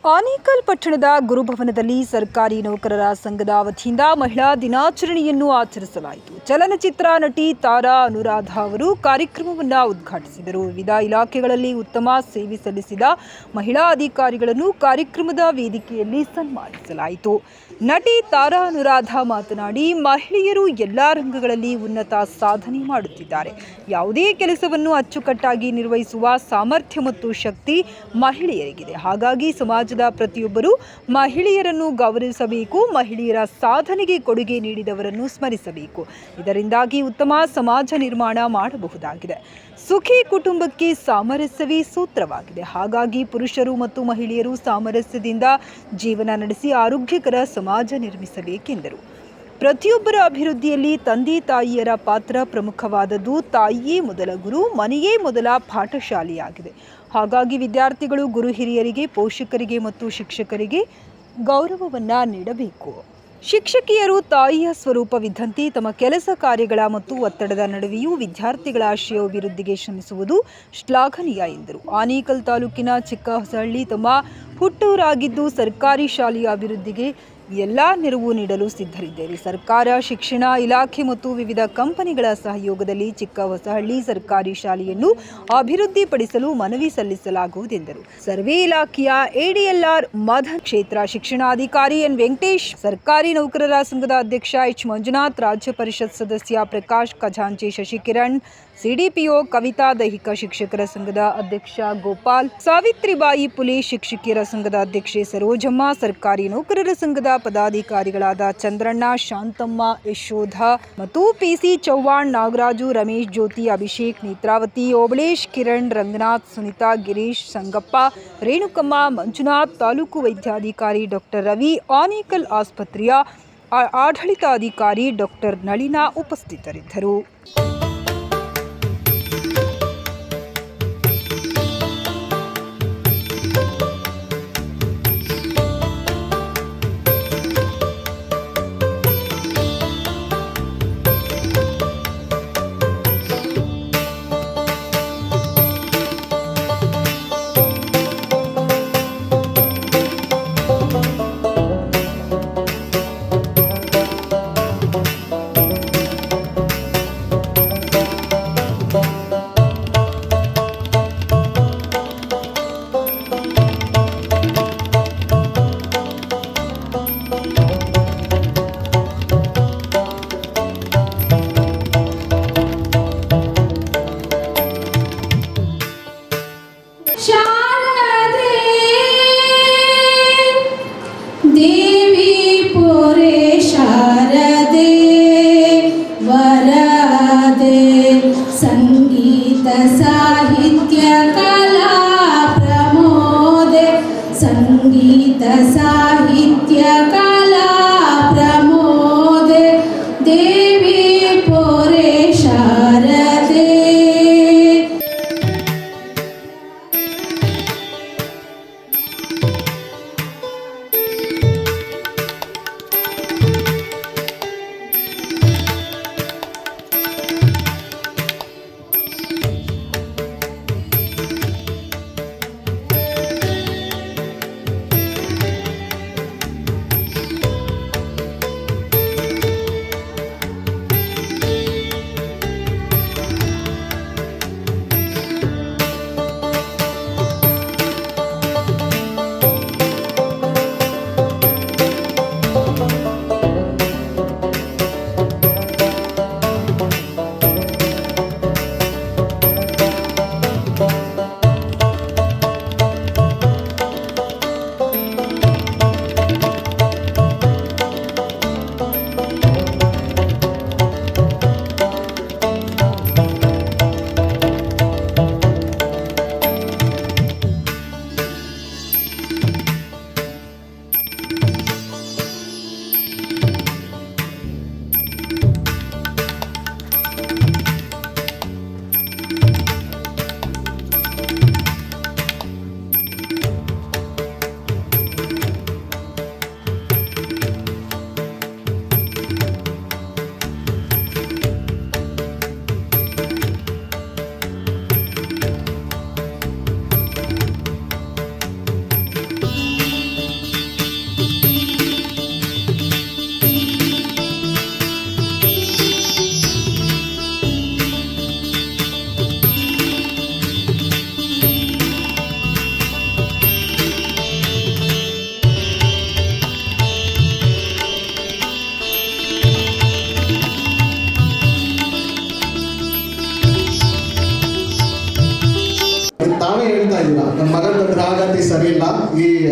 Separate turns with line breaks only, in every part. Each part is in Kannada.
ಆನೇಕಲ್ ಪಟ್ಟಣದ ಗುರುಭವನದಲ್ಲಿ ಸರ್ಕಾರಿ ನೌಕರರ ಸಂಘದ ವತಿಯಿಂದ ಮಹಿಳಾ ದಿನಾಚರಣೆಯನ್ನು ಆಚರಿಸಲಾಯಿತು. ಚಲನಚಿತ್ರ ನಟಿ ತಾರಾ ಅನುರಾಧ ಅವರು ಕಾರ್ಯಕ್ರಮವನ್ನು ಉದ್ಘಾಟಿಸಿದರು. ವಿವಿಧ ಇಲಾಖೆಗಳಲ್ಲಿ ಉತ್ತಮ ಸೇವೆ ಸಲ್ಲಿಸಿದ ಮಹಿಳಾ ಅಧಿಕಾರಿಗಳನ್ನು ಕಾರ್ಯಕ್ರಮದ ವೇದಿಕೆಯಲ್ಲಿ ಸನ್ಮಾನಿಸಲಾಯಿತು. ನಟಿ ತಾರಾ ಅನುರಾಧ ಮಾತನಾಡಿ, ಮಹಿಳೆಯರು ಎಲ್ಲಾ ರಂಗಗಳಲ್ಲಿ ಉನ್ನತ ಸಾಧನೆ ಮಾಡುತ್ತಿದ್ದಾರೆ. ಯಾವುದೇ ಕೆಲಸವನ್ನು ಅಚ್ಚುಕಟ್ಟಾಗಿ ನಿರ್ವಹಿಸುವ ಸಾಮರ್ಥ್ಯ ಮತ್ತು ಶಕ್ತಿ ಮಹಿಳೆಯರಿಗಿದೆ. ಹಾಗಾಗಿ ಸಮಾಜದ ಪ್ರತಿಯೊಬ್ಬರು ಮಹಿಳೆಯರನ್ನು ಗೌರವಿಸಬೇಕು. ಮಹಿಳೆಯರ ಸಾಧನೆಗೆ ಕೊಡುಗೆ ನೀಡಿದವರನ್ನು ಸ್ಮರಿಸಬೇಕು. ಇದರಿಂದಾಗಿ ಉತ್ತಮ ಸಮಾಜ ನಿರ್ಮಾಣ ಮಾಡಬಹುದಾಗಿದೆ. ಸುಖಿ ಕುಟುಂಬಕ್ಕೆ ಸಾಮರಸ್ಯವೇ ಸೂತ್ರವಾಗಿದೆ. ಹಾಗಾಗಿ ಪುರುಷರು ಮತ್ತು ಮಹಿಳೆಯರು ಸಾಮರಸ್ಯದಿಂದ ಜೀವನ ನಡೆಸಿ ಆರೋಗ್ಯಕರ ಸಮಾಜ ನಿರ್ಮಿಸಬೇಕೆಂದರು. ಪ್ರತಿಯೊಬ್ಬರ ಅಭಿವೃದ್ಧಿಯಲ್ಲಿ ತಂದೆ ತಾಯಿಯರ ಪಾತ್ರ ಪ್ರಮುಖವಾದದ್ದು. ತಾಯಿಯೇ ಮೊದಲ ಗುರು, ಮನೆಯೇ ಮೊದಲ ಪಾಠಶಾಲೆಯಾಗಿದೆ. ಹಾಗಾಗಿ ವಿದ್ಯಾರ್ಥಿಗಳು ಗುರು ಹಿರಿಯರಿಗೆ, ಪೋಷಕರಿಗೆ ಮತ್ತು ಶಿಕ್ಷಕರಿಗೆ ಗೌರವವನ್ನು ನೀಡಬೇಕು. ಶಿಕ್ಷಕಿಯರು ತಾಯಿಯ ಸ್ವರೂಪವಿದ್ದಂತೆ ತಮ್ಮ ಕೆಲಸ ಕಾರ್ಯಗಳ ಮತ್ತು ಒತ್ತಡದ ನಡುವೆಯೂ ವಿದ್ಯಾರ್ಥಿಗಳ ಶ್ರೇಯೋಭಿವೃದ್ಧಿಗೆ ಶ್ರಮಿಸುವುದು ಶ್ಲಾಘನೀಯ ಎಂದರು. ಆನೇಕಲ್ ತಾಲೂಕಿನ ಚಿಕ್ಕಹೊಸಹಳ್ಳಿ ತಮ್ಮ ಹುಟ್ಟೂರಾಗಿದ್ದು ಸರ್ಕಾರಿ ಶಾಲೆಯ ಅಭಿವೃದ್ಧಿಗೆ ಎಲ್ಲ ನೆರವು ನೀಡಲು ಸಿದ್ಧರಿದ್ದೇವೆ. ಸರ್ಕಾರ, ಶಿಕ್ಷಣ ಇಲಾಖೆ ಮತ್ತು ವಿವಿಧ ಕಂಪನಿಗಳ ಸಹಯೋಗದಲ್ಲಿ ಚಿಕ್ಕಹೊಸಹಳ್ಳಿ ಸರ್ಕಾರಿ ಶಾಲೆಯನ್ನು ಅಭಿವೃದ್ಧಿಪಡಿಸಲು ಮನವಿ ಸಲ್ಲಿಸಲಾಗುವುದೆಂದರು. ಸರ್ವೆ ಇಲಾಖೆಯ ಎಡಿಎಲ್ಆರ್ ಮದನ್, ಕ್ಷೇತ್ರ ಶಿಕ್ಷಣಾಧಿಕಾರಿ ಎನ್ ವೆಂಕಟೇಶ್, ಸರ್ಕಾರಿ ನೌಕರರ ಸಂಘದ ಅಧ್ಯಕ್ಷ ಎಚ್ ಮಂಜುನಾಥ್, ರಾಜ್ಯ ಪರಿಷತ್ ಸದಸ್ಯ ಪ್ರಕಾಶ್ ಖಜಾಂಚಿ, ಶಶಿಕಿರಣ್, ಸಿಡಿಪಿಒ ಕವಿತಾ, ದೈಹಿಕ ಶಿಕ್ಷಕರ ಸಂಘದ ಅಧ್ಯಕ್ಷ ಗೋಪಾಲ್, ಸಾವಿತ್ರಿಬಾಯಿ ಪುಲೆ, ಶಿಕ್ಷಕಿಯರ ಸಂಘದ ಅಧ್ಯಕ್ಷೆ ಸರೋಜಮ್ಮ, ಸರ್ಕಾರಿ ನೌಕರರ ಸಂಘದ ಪದಾಧಿಕಾರಿಗಳಾದ ಚಂದ್ರಣ್ಣ, ಶಾಂತಮ್ಮ, ಯಶೋಧ ಮತ್ತು ಪಿಸಿ ಚೌಹಾಣ್, ನಾಗರಾಜು, ರಮೇಶ್, ಜ್ಯೋತಿ, ಅಭಿಷೇಕ್, ನೇತ್ರಾವತಿ, ಓಬಳೇಶ್, ಕಿರಣ್, ರಂಗನಾಥ್, ಸುನಿತಾ, ಗಿರೀಶ್, ಸಂಗಪ್ಪ, ರೇಣುಕಮ್ಮ, ಮಂಜುನಾಥ್, ತಾಲೂಕು ವೈದ್ಯಾಧಿಕಾರಿ ಡಾಕ್ಟರ್ ರವಿ, ಆನೇಕಲ್ ಆಸ್ಪತ್ರೆಯ ಆಡಳಿತಾಧಿಕಾರಿ ಡಾಕ್ಟರ್ ನಳಿನಾ ಉಪಸ್ಥಿತರಿದ್ದರು.
ಸಂಗೀತ ಸಾಹಿತ್ಯ ಕಲಾ ಪ್ರಮೋದೆ, ಸಂಗೀತ ಸಾಹಿತ್ಯ ಕಲಾ ಪ್ರಮೋದೆ, ದೇವಿ ಪೋರೆ ಶಾರದೆ.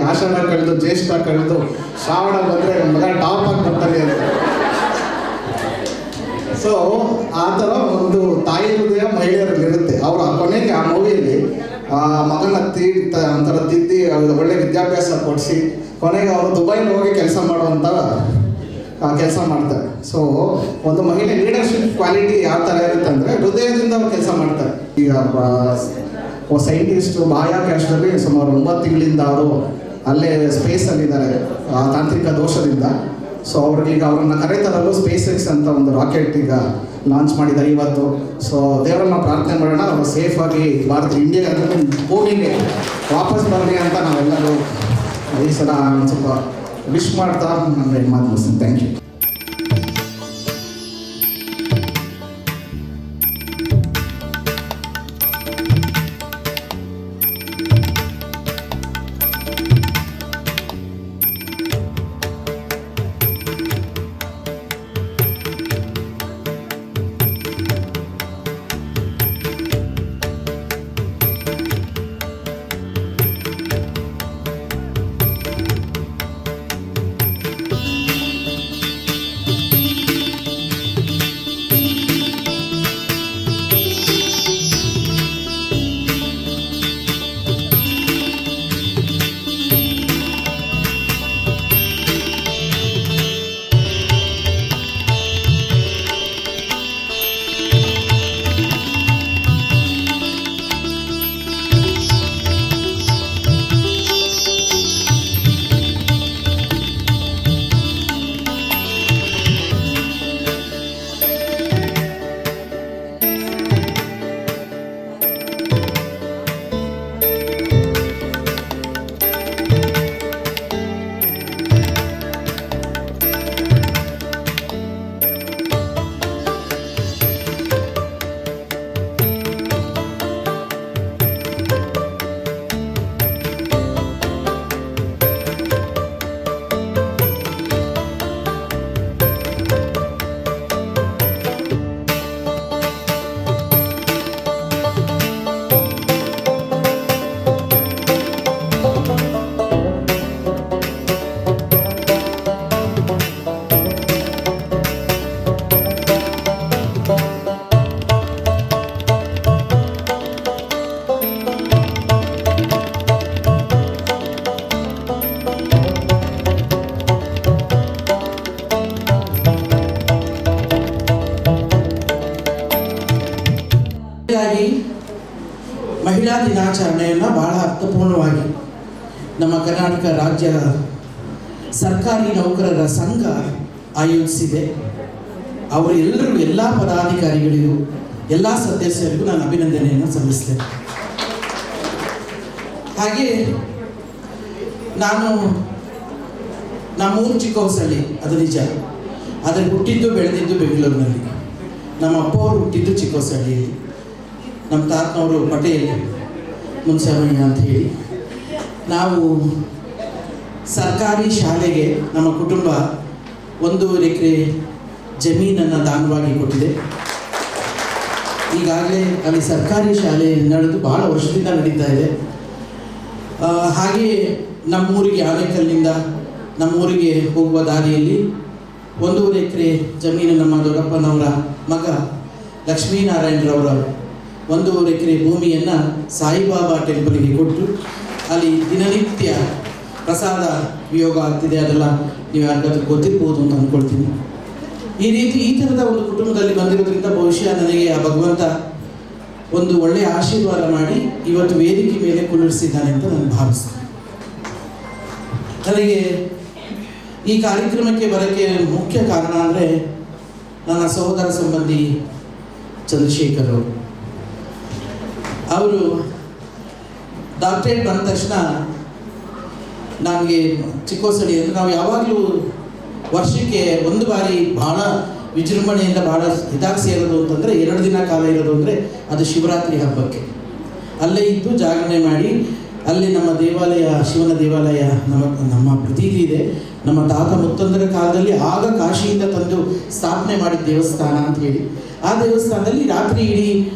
ಆಷಾಢ ಕಳೆದು ಜ್ಯೇಷ್ಠ ಕಳೆದು ಶ್ರಾವಣ ಬಂದರೆ ಮಗ ಟಾಪ್ ಆಗಿ ಬರ್ತಾರೆ ಅಂತ. ಸೊ ಆ ಥರ ಒಂದು ತಾಯಿ ಹೃದಯ ಮಹಿಳೆಯರಲ್ಲಿರುತ್ತೆ. ಅವರ ಕೊನೆಗೆ ಆ ಮೂವಿಯಲ್ಲಿ ಮಗನ ಒಂಥರ ತಿದ್ದಿ ಒಳ್ಳೆ ವಿದ್ಯಾಭ್ಯಾಸ ಕೊಡಿಸಿ ಕೊನೆಗೆ ಅವರು ದುಬೈಲಿ ಹೋಗಿ ಕೆಲಸ ಮಾಡುವಂಥ ಕೆಲಸ ಮಾಡ್ತಾರೆ. ಸೊ ಒಂದು ಮಹಿಳೆ ಲೀಡರ್ಶಿಪ್ ಕ್ವಾಲಿಟಿ ಯಾವ ಥರ ಇರುತ್ತೆ ಅಂದರೆ ಹೃದಯದಿಂದ ಅವ್ರು ಕೆಲಸ ಮಾಡ್ತಾರೆ. ಈಗ ಸೈಂಟಿಸ್ಟು ಬಾಹ್ಯಾಕಾಶದಲ್ಲಿ ಸುಮಾರು 9 ತಿಂಗಳಿಂದ ಅವರು ಅಲ್ಲೇ ಸ್ಪೇಸಲ್ಲಿದ್ದಾರೆ ತಾಂತ್ರಿಕ ದೋಷದಿಂದ. ಸೊ ಅವ್ರಿಗೆ ಅವ್ರನ್ನ ಕರೆತರಲು ಸ್ಪೇಸ್ ಎಕ್ಸ್ ಅಂತ ಒಂದು ರಾಕೆಟ್ ಈಗ ಲಾಂಚ್ ಮಾಡಿದ್ದಾರೆ ಇವತ್ತು. ಸೊ ದೇವರನ್ನ ಪ್ರಾರ್ಥನೆ ಮಾಡೋಣ, ಅವರು ಸೇಫಾಗಿ ಇಂಡಿಯಾ ಭೂಮಿಗೆ ವಾಪಸ್ ಬರಲಿ ಅಂತ ನಾವೆಲ್ಲರೂ ಈ ಸಲ ಒಂದು ಸ್ವಲ್ಪ ವಿಶ್ ಮಾಡ್ತಾ ನಾನು ಮಾತು ಮುಗಿಸ್ತೀನಿ. Thank you.
ಮಹಿಳಾ ದಿನಾಚರಣೆಯನ್ನು ಬಹಳ ಅರ್ಥಪೂರ್ಣವಾಗಿ ನಮ್ಮ ಕರ್ನಾಟಕ ರಾಜ್ಯ ಸರ್ಕಾರಿ ನೌಕರರ ಸಂಘ ಆಯೋಜಿಸಿದೆ. ಅವರೆಲ್ಲರೂ ಎಲ್ಲ ಪದಾಧಿಕಾರಿಗಳಿಗೂ ಎಲ್ಲ ಸದಸ್ಯರಿಗೂ ನಾನು ಅಭಿನಂದನೆಯನ್ನು ಸಲ್ಲಿಸ್ತೇನೆ. ಹಾಗೆ ನಮ್ಮೂರು ಚಿಕ್ಕಹೊಸಳ್ಳಿ, ಅದು ನಿಜ. ಆದರೆ ಹುಟ್ಟಿದ್ದು ಬೆಳೆದಿದ್ದು ಬೆಂಗಳೂರಿನಲ್ಲಿ. ನಮ್ಮ ಅಪ್ಪ ಅವರು ಹುಟ್ಟಿದ್ದು ಚಿಕ್ಕಹೊಸಳ್ಳಿಯಲ್ಲಿ, ನಮ್ಮ ತಾತನವರು ಪಟೇಲ್ ಮುನ್ಸಮಯ್ಯ ಅಂತ ಹೇಳಿ. ನಾವು ಸರ್ಕಾರಿ ಶಾಲೆಗೆ ನಮ್ಮ ಕುಟುಂಬ 1.5 ಎಕರೆ ಜಮೀನನ್ನು ದಾನವಾಗಿ ಕೊಟ್ಟಿದೆ. ಈಗಾಗಲೇ ಅಲ್ಲಿ ಸರ್ಕಾರಿ ಶಾಲೆ ನಡೆದು ಭಾಳ ವರ್ಷದಿಂದ ನಡೀತಾ ಇದೆ. ಹಾಗೆಯೇ ನಮ್ಮೂರಿಗೆ ಆನೇಕಲ್ಲಿಂದ ನಮ್ಮೂರಿಗೆ ಹೋಗುವ ದಾರಿಯಲ್ಲಿ 1.5 ಎಕರೆ ಜಮೀನು ನಮ್ಮ ದೊಡ್ಡಪ್ಪನವರ ಮಗ ಲಕ್ಷ್ಮೀನಾರಾಯಣರವರ 1.5 ಎಕರೆ ಭೂಮಿಯನ್ನು ಸಾಯಿಬಾಬಾ ಟೆಂಪಲ್ಗೆ ಕೊಟ್ಟು ಅಲ್ಲಿ ದಿನನಿತ್ಯ ಪ್ರಸಾದ ವಿಯೋಗ ಆಗ್ತಿದೆ. ಅದೆಲ್ಲ ನೀವು ಯಾರಿಗಾದ್ರೂ ಗೊತ್ತಿರ್ಬೋದು ಅಂತ ಅಂದ್ಕೊಳ್ತೀನಿ. ಈ ಥರದ ಒಂದು ಕುಟುಂಬದಲ್ಲಿ ಬಂದಿರೋದ್ರಿಂದ ಬಹುಶಃ ನನಗೆ ಆ ಭಗವಂತ ಒಂದು ಒಳ್ಳೆಯ ಆಶೀರ್ವಾದ ಮಾಡಿ ಇವತ್ತು ವೇದಿಕೆ ಮೇಲೆ ಕುಳ್ಳಿರಿಸಿದ್ದಾನೆ ಅಂತ ನಾನು ಭಾವಿಸ್ತೇನೆ. ನನಗೆ ಈ ಕಾರ್ಯಕ್ರಮಕ್ಕೆ ಬರೋಕ್ಕೆ ಮುಖ್ಯ ಕಾರಣ ಅಂದರೆ ನನ್ನ ಸಹೋದರ ಸಂಬಂಧಿ ಚಂದ್ರಶೇಖರ್ ಅವರು ಡಾಕ್ಟರೇಟ್ ಬಂದ ತಕ್ಷಣ ನನಗೆ ಚಿಕ್ಕಹೊಸಳ್ಳಿ ಅಂದರೆ ನಾವು ಯಾವಾಗಲೂ ವರ್ಷಕ್ಕೆ 1 ಬಾರಿ ಭಾಳ ವಿಜೃಂಭಣೆಯಿಂದ ಭಾಳ ಇದಾಗಿ ಸೇರೋದು ಅಂತಂದರೆ 2 ದಿನ ಕಾಲ ಇರೋದು ಅಂದರೆ ಅದು ಶಿವರಾತ್ರಿ ಹಬ್ಬಕ್ಕೆ. ಅಲ್ಲೇ ಇದ್ದು ಜಾಗರಣೆ ಮಾಡಿ ಅಲ್ಲಿ ನಮ್ಮ ದೇವಾಲಯ, ಶಿವನ ದೇವಾಲಯ ನಮ್ಮ ಪ್ರತೀತಿ ಇದೆ. ನಮ್ಮ ತಾತ ಮುತ್ತಂದರ ಕಾಲದಲ್ಲಿ ಆಗ ಕಾಶಿಯಿಂದ ತಂದು ಸ್ಥಾಪನೆ ಮಾಡಿದ ದೇವಸ್ಥಾನ ಅಂತ ಹೇಳಿ, ಆ ದೇವಸ್ಥಾನದಲ್ಲಿ ರಾತ್ರಿ ಇಡೀ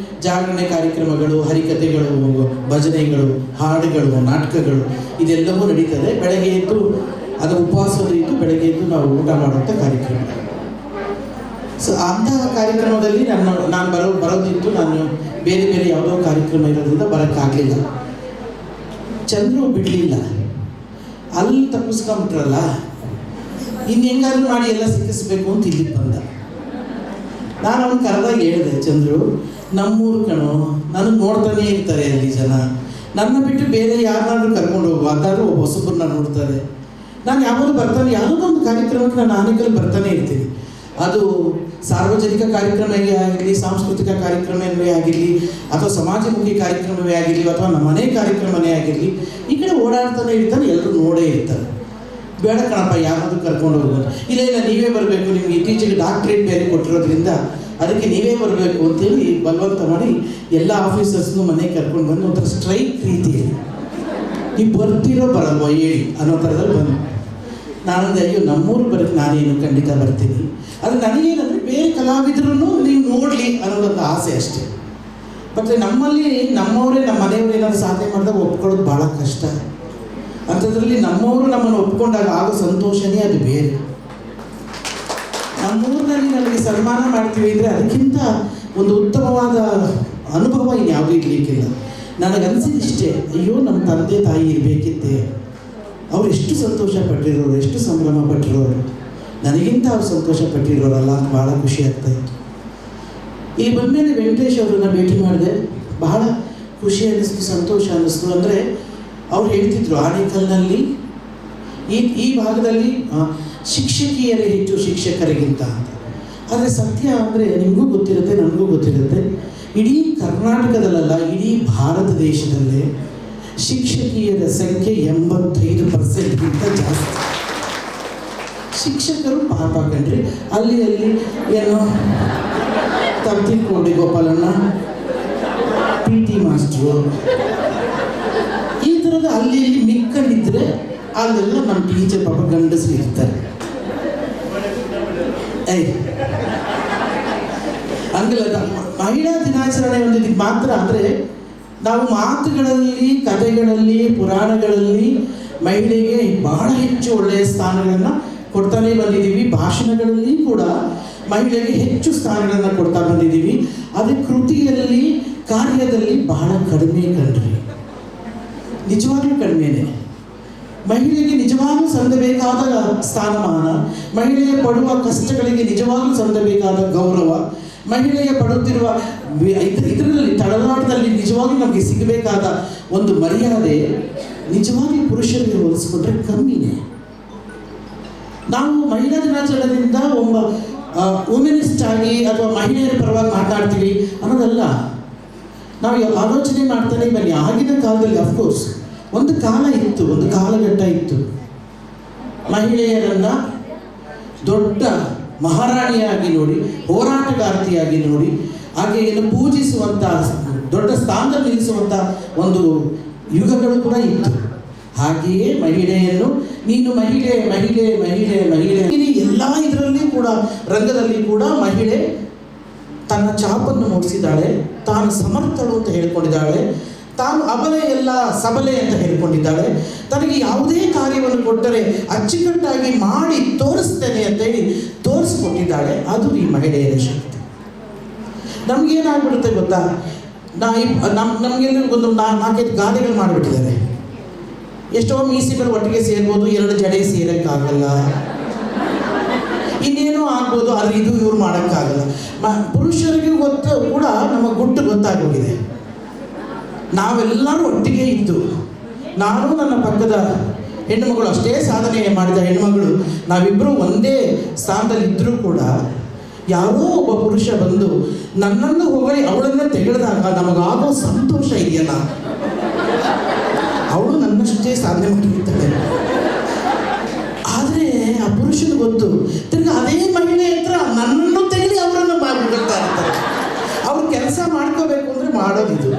ಜಾಗರಣೆ ಕಾರ್ಯಕ್ರಮಗಳು, ಹರಿಕಥೆಗಳು, ಭಜನೆಗಳು, ಹಾಡುಗಳು, ನಾಟಕಗಳು ಇದೆಲ್ಲವೂ ನಡೀತದೆ. ಬೆಳಗ್ಗೆ ಎದ್ದು ಅದು ಉಪವಾಸದ ಇದ್ದು ಬೆಳಗ್ಗೆ ಎದ್ದು ನಾವು ಊಟ ಮಾಡುವಂಥ ಕಾರ್ಯಕ್ರಮ. ಸೊ ಅಂತಹ ಕಾರ್ಯಕ್ರಮದಲ್ಲಿ ನಾನು ಬರೋದಿತ್ತು. ನಾನು ಬೇರೆ ಬೇರೆ ಯಾವುದೋ ಕಾರ್ಯಕ್ರಮ ಇರೋದ್ರಿಂದ ಬರೋಕ್ಕಾಗಲಿಲ್ಲ. ಚಂದ್ರು ಬಿಡಲಿಲ್ಲ. ಅಲ್ಲಿ ತಪ್ಪಿಸ್ಕೊಂಬಿಟ್ರಲ್ಲ, ಇನ್ನು ಹೆಂಗಾದ್ರೂ ಮಾಡಿ ಎಲ್ಲ ಸಿಕ್ಕಿಸ್ಬೇಕು ಅಂತ ಇಲ್ಲಿಗೆ ಬಂದ. ನಾನು ಅವ್ನು ಕರೆದಾಗ ಹೇಳಿದೆ, ಚಂದ್ರು ನಮ್ಮೂರು ಕಣೋ, ನನಗೆ ನೋಡ್ತಾನೆ ಇರ್ತಾರೆ ಅಲ್ಲಿ ಜನ, ನನ್ನ ಬಿಟ್ಟು ಬೇರೆ ಯಾರನ್ನಾದ್ರೂ ಕರ್ಕೊಂಡು ಹೋಗು, ಅದಾದ್ರೂ ಒಬ್ಬ ಹೊಸಬ್ರನ್ನ ನೋಡ್ತಾರೆ. ನಾನು ಯಾವಾಗಲೂ ಬರ್ತಾನೆ, ಯಾವುದೋ ಒಂದು ಕಾರ್ಯಕ್ರಮಕ್ಕೆ ನಾನು ಆನೆಕಲ್ ಬರ್ತಾನೆ ಇರ್ತೀನಿ. ಅದು ಸಾರ್ವಜನಿಕ ಕಾರ್ಯಕ್ರಮವೇ ಆಗಿರಲಿ, ಸಾಂಸ್ಕೃತಿಕ ಕಾರ್ಯಕ್ರಮವೇ ಆಗಿರಲಿ, ಅಥವಾ ಸಮಾಜಮುಖಿ ಕಾರ್ಯಕ್ರಮವೇ ಆಗಿರಲಿ, ಅಥವಾ ನಮ್ಮ ಮನೆ ಕಾರ್ಯಕ್ರಮವೇ ಆಗಿರಲಿ, ಈ ಕಡೆ ಓಡಾಡ್ತಾನೆ ಇರ್ತಾನೆ, ಎಲ್ಲರೂ ನೋಡೇ ಇರ್ತಾರೆ. ಬೇಡ ಕಣಪ್ಪ ಯಾರಾದರೂ ಕರ್ಕೊಂಡು ಹೋಗೋದು, ಇಲ್ಲ ನೀವೇ ಬರಬೇಕು, ನಿಮ್ಗೆ ಇತ್ತೀಚೆಗೆ ಡಾಕ್ಟ್ರೇಟ್ ಬೇರೆ ಕೊಟ್ಟಿರೋದ್ರಿಂದ ಅದಕ್ಕೆ ನೀವೇ ಬರಬೇಕು ಅಂತೇಳಿ ಬಲವಂತ ಮಾಡಿ ಎಲ್ಲ ಆಫೀಸರ್ಸ್ನು ಮನೆಗೆ ಕರ್ಕೊಂಡು ಬಂದು ಒಂಥರ ಸ್ಟ್ರೈಕ್ ರೀತಿಯಲ್ಲಿ ನೀವು ಬರ್ತೀರೋ ಬರಲ್ವೋ ಹೇಳಿ ಅನ್ನೋ ಥರದಲ್ಲಿ ಬಂದು ನಾನಂದ್ರೆ ಅಯ್ಯೋ ನಮ್ಮೂರು ಬರೋಕ್ಕೆ ನಾನೇನು ಖಂಡಿತ ಬರ್ತೀನಿ. ಅದು ನನಗೇನಂದರೆ ಬೇರೆ ಕಲಾವಿದ್ರೂ ನೀವು ನೋಡಲಿ ಅನ್ನೋದೊಂದು ಆಸೆ ಅಷ್ಟೇ. ಮತ್ತು ನಮ್ಮಲ್ಲಿ ನಮ್ಮವರೇ, ನಮ್ಮ ಮನೆಯವರು ಏನಾದರೂ ಸಾಧನೆ ಮಾಡಿದಾಗ ಒಪ್ಕೊಳ್ಳೋದು ಭಾಳ ಕಷ್ಟ. ಅಂಥದ್ರಲ್ಲಿ ನಮ್ಮವರು ನಮ್ಮನ್ನು ಒಪ್ಕೊಂಡಾಗ ಆಗೋ ಸಂತೋಷನೇ ಅದು ಬೇರೆ. ನಮ್ಮೂರಿನಲ್ಲಿ ನನಗೆ ಸನ್ಮಾನ ಮಾಡ್ತೀವಿ ಅಂದರೆ ಅದಕ್ಕಿಂತ ಒಂದು ಉತ್ತಮವಾದ ಅನುಭವ ಇನ್ಯಾವುದೂ ಇರಲಿಕ್ಕಿಲ್ಲ. ನನಗನ್ಸಿದಿಷ್ಟೇ, ಅಯ್ಯೋ ನಮ್ಮ ತಂದೆ ತಾಯಿ ಇರಬೇಕಿದ್ದೆ, ಅವ್ರು ಎಷ್ಟು ಸಂತೋಷ ಪಟ್ಟಿರೋರು, ಎಷ್ಟು ಸಂಭ್ರಮ ಪಟ್ಟಿರೋರು, ನನಗಿಂತ ಅವ್ರು ಸಂತೋಷ ಪಟ್ಟಿರೋರಲ್ಲ ಅಂತ ಭಾಳ ಖುಷಿ ಆಗ್ತಾಯಿತ್ತು. ಈ ಬಂದಮೇಲೆ ವೆಂಕಟೇಶ್ ಅವರನ್ನು ಭೇಟಿ ಮಾಡಿದೆ, ಬಹಳ ಖುಷಿ ಅನ್ನಿಸ್ತು, ಸಂತೋಷ ಅನ್ನಿಸ್ತು. ಅಂದರೆ ಅವ್ರು ಹೇಳ್ತಿದ್ರು ಆನೇಕಲ್ನಲ್ಲಿ ಈ ಭಾಗದಲ್ಲಿ ಶಿಕ್ಷಕಿಯರೇ ಹೆಚ್ಚು ಶಿಕ್ಷಕರಿಗಿಂತ ಅಂತ. ಆದರೆ ಸತ್ಯ ಅಂದರೆ ನಿಮಗೂ ಗೊತ್ತಿರುತ್ತೆ, ನನಗೂ ಗೊತ್ತಿರುತ್ತೆ, ಇಡೀ ಕರ್ನಾಟಕದಲ್ಲ, ಇಡೀ ಭಾರತ ದೇಶದಲ್ಲೇ ಶಿಕ್ಷಕಿಯರ ಸಂಖ್ಯೆ 85%ಗಿಂತ ಜಾಸ್ತಿ. ಶಿಕ್ಷಕರು ಪಾಪ ಕಂಡ್ರಿ, ಅಲ್ಲಿ ಏನೋ ತಪ್ಪಿಕೋಡಿ ಗೋಪಾಲಣ್ಣ, PT ಮಾಸ್ಟ್ರು, ಈ ಥರದ ಅಲ್ಲಿ ಮಿಕ್ಕಂಡಿದ್ರೆ ಅಲ್ಲೆಲ್ಲ ನಮ್ಮ ಟೀಚರ್ ಪಾಪ ಗಂಡಸರು ಇರ್ತಾರೆ. ಹಂಗಲ್ಲ, ಮಹಿಳಾ ದಿನಾಚರಣೆ ಒಂದು ಇದಕ್ಕೆ ಮಾತ್ರ. ಅಂದರೆ ನಾವು ಮಾತುಗಳಲ್ಲಿ, ಕಥೆಗಳಲ್ಲಿ, ಪುರಾಣಗಳಲ್ಲಿ ಮಹಿಳೆಗೆ ಬಹಳ ಹೆಚ್ಚು ಒಳ್ಳೆಯ ಸ್ಥಾನಗಳನ್ನು ಕೊಡ್ತಾನೆ ಬಂದಿದ್ದೀವಿ. ಭಾಷಣಗಳಲ್ಲಿ ಕೂಡ ಮಹಿಳೆಗೆ ಹೆಚ್ಚು ಸ್ಥಾನಗಳನ್ನು ಕೊಡ್ತಾ ಬಂದಿದ್ದೀವಿ. ಅದೇ ಕೃತಿಯಲ್ಲಿ, ಕಾರ್ಯದಲ್ಲಿ ಬಹಳ ಕಡಿಮೆ ಕಂಡ್ರಿ, ನಿಜವಾಗ್ಲೂ ಕಡಿಮೆನೆ. ಮಹಿಳೆಗೆ ನಿಜವಾಗ್ಲೂ ಸಂದಬೇಕಾದ ಸ್ಥಾನಮಾನ, ಮಹಿಳೆಯ ಪಡುವ ಕಷ್ಟಗಳಿಗೆ ನಿಜವಾಗ್ಲೂ ಸಂದಬೇಕಾದ ಗೌರವ, ಮಹಿಳೆಯ ಪಡುತ್ತಿರುವ ಇದರಲ್ಲಿ ತಳಲಾಟದಲ್ಲಿ ನಿಜವಾಗ್ಲೂ ನಮಗೆ ಸಿಗಬೇಕಾದ ಒಂದು ಮರ್ಯಾದೆ ನಿಜವಾಗಿ ಪುರುಷರಿಗೆ ಹೋಲಿಸ್ಕೊಂಡ್ರೆ ಕಮ್ಮಿನೇ. ನಾವು ಮಹಿಳಾ ದಿನಾಚರಣೆಯಿಂದ ಒಬ್ಬ ವುಮೆನಿಸ್ಟ್ ಆಗಿ ಅಥವಾ ಮಹಿಳೆಯರ ಪರವಾಗಿ ಮಾತಾಡ್ತೀವಿ ಅನ್ನೋದಲ್ಲ. ನಾವು ಆಲೋಚನೆ ಮಾಡ್ತಾನೆ ಬನ್ನಿ. ಆಗಿನ ಕಾಲದಲ್ಲಿ ಅಫ್ಕೋರ್ಸ್ ಒಂದು ಕಾಲ ಇತ್ತು, ಒಂದು ಕಾಲಘಟ್ಟ ಇತ್ತು, ಮಹಿಳೆಯರನ್ನು ದೊಡ್ಡ ಮಹಾರಾಣಿಯಾಗಿ ನೋಡಿ, ಹೋರಾಟಗಾರ್ತಿಯಾಗಿ ನೋಡಿ, ಆಕೆಯನ್ನು ಪೂಜಿಸುವಂಥ, ದೊಡ್ಡ ಸ್ಥಾನದಲ್ಲಿ ನಿಲ್ಲಿಸುವಂಥ ಒಂದು ಯುಗಗಳು ಕೂಡ ಇತ್ತು. ಹಾಗೆಯೇ ಮಹಿಳೆಯನ್ನು ನೀನು ಮಹಿಳೆ ಮಹಿಳೆ ಮಹಿಳೆ ಮಹಿಳೆ ಎಲ್ಲ ಇದರಲ್ಲಿ ಕೂಡ, ರಂಗದಲ್ಲಿ ಕೂಡ ಮಹಿಳೆ ತನ್ನ ಚಾಪನ್ನು ಮೂಡಿಸಿದ್ದಾಳೆ, ತಾನು ಸಮರ್ಥಳು ಅಂತ ಹೇಳ್ಕೊಂಡಿದ್ದಾಳೆ, ತಾನು ಅಬಲೆ ಎಲ್ಲ ಸಬಲೆ ಅಂತ ಹೇಳ್ಕೊಂಡಿದ್ದಾಳೆ, ತನಗೆ ಯಾವುದೇ ಕಾರ್ಯವನ್ನು ಕೊಟ್ಟರೆ ಅಚ್ಚುಕಟ್ಟಾಗಿ ಮಾಡಿ ತೋರಿಸ್ತೇನೆ ಅಂತೇಳಿ ತೋರಿಸ್ಕೊಟ್ಟಿದ್ದಾಳೆ. ಅದು ಈ ಮಹಿಳೆಯರ ಶಕ್ತಿ. ನಮಗೇನಾಗ್ಬಿಡುತ್ತೆ ಗೊತ್ತಾ, ನಮಗೆಲ್ಲರಿಗೂ ಒಂದು 4-5 ಗಾದೆಗಳು ಮಾಡಿಬಿಟ್ಟಿದ್ದಾರೆ. ಎಷ್ಟೋ ಮೀಸೆಗಳು ಒಟ್ಟಿಗೆ ಸೇರ್ಬೋದು, 2 ಜಡೆ ಸೇರೋಕ್ಕಾಗಲ್ಲ, ಇನ್ನೇನೋ ಆಗ್ಬೋದು, ಆದರೆ ಇದು ಇವ್ರು ಮಾಡೋಕ್ಕಾಗಲ್ಲ. ಪುರುಷರಿಗೆ ಗೊತ್ತು ಕೂಡ ನಮ್ಮ ಗುಟ್ಟು ಗೊತ್ತಾಗೋಗಿದೆ. ನಾವೆಲ್ಲರೂ ಒಟ್ಟಿಗೆ ಇದ್ದು, ನಾನು ನನ್ನ ಪಕ್ಕದ ಹೆಣ್ಣುಮಗಳು, ಅಷ್ಟೇ ಸಾಧನೆ ಮಾಡಿದ ಹೆಣ್ಣುಮಗಳು, ನಾವಿಬ್ಬರು ಒಂದೇ ಸ್ಥಾನದಲ್ಲಿ ಇದ್ದರೂ ಕೂಡ ಯಾರೋ ಒಬ್ಬ ಪುರುಷ ಬಂದು ನನ್ನನ್ನು ಹೊಗಳಿ ಅವಳನ್ನು ತೆಗೆದಾಗ ನಮಗಾಗೋ ಸಂತೋಷ ಇದೆಯಲ್ಲ, ಅವಳು ನನ್ನಷ್ಟೇ ಸಾಧನೆ ಮಾಡಿರ್ತಾಳೆ. ಆದರೆ ಆ ಪುರುಷನ ಗೊತ್ತು, ತಿರ್ಗಿ ಅದೇ ಮಹಿಳೆ ಹತ್ರ ನನ್ನನ್ನು ತೆಗೆದು ಅವರನ್ನು ಮಾಡ್ತಾ ಇರ್ತಾರೆ. ಅವ್ರು ಕೆಲಸ ಮಾಡ್ಕೋಬೇಕು ಅಂದರೆ ಮಾಡೋದಿದು.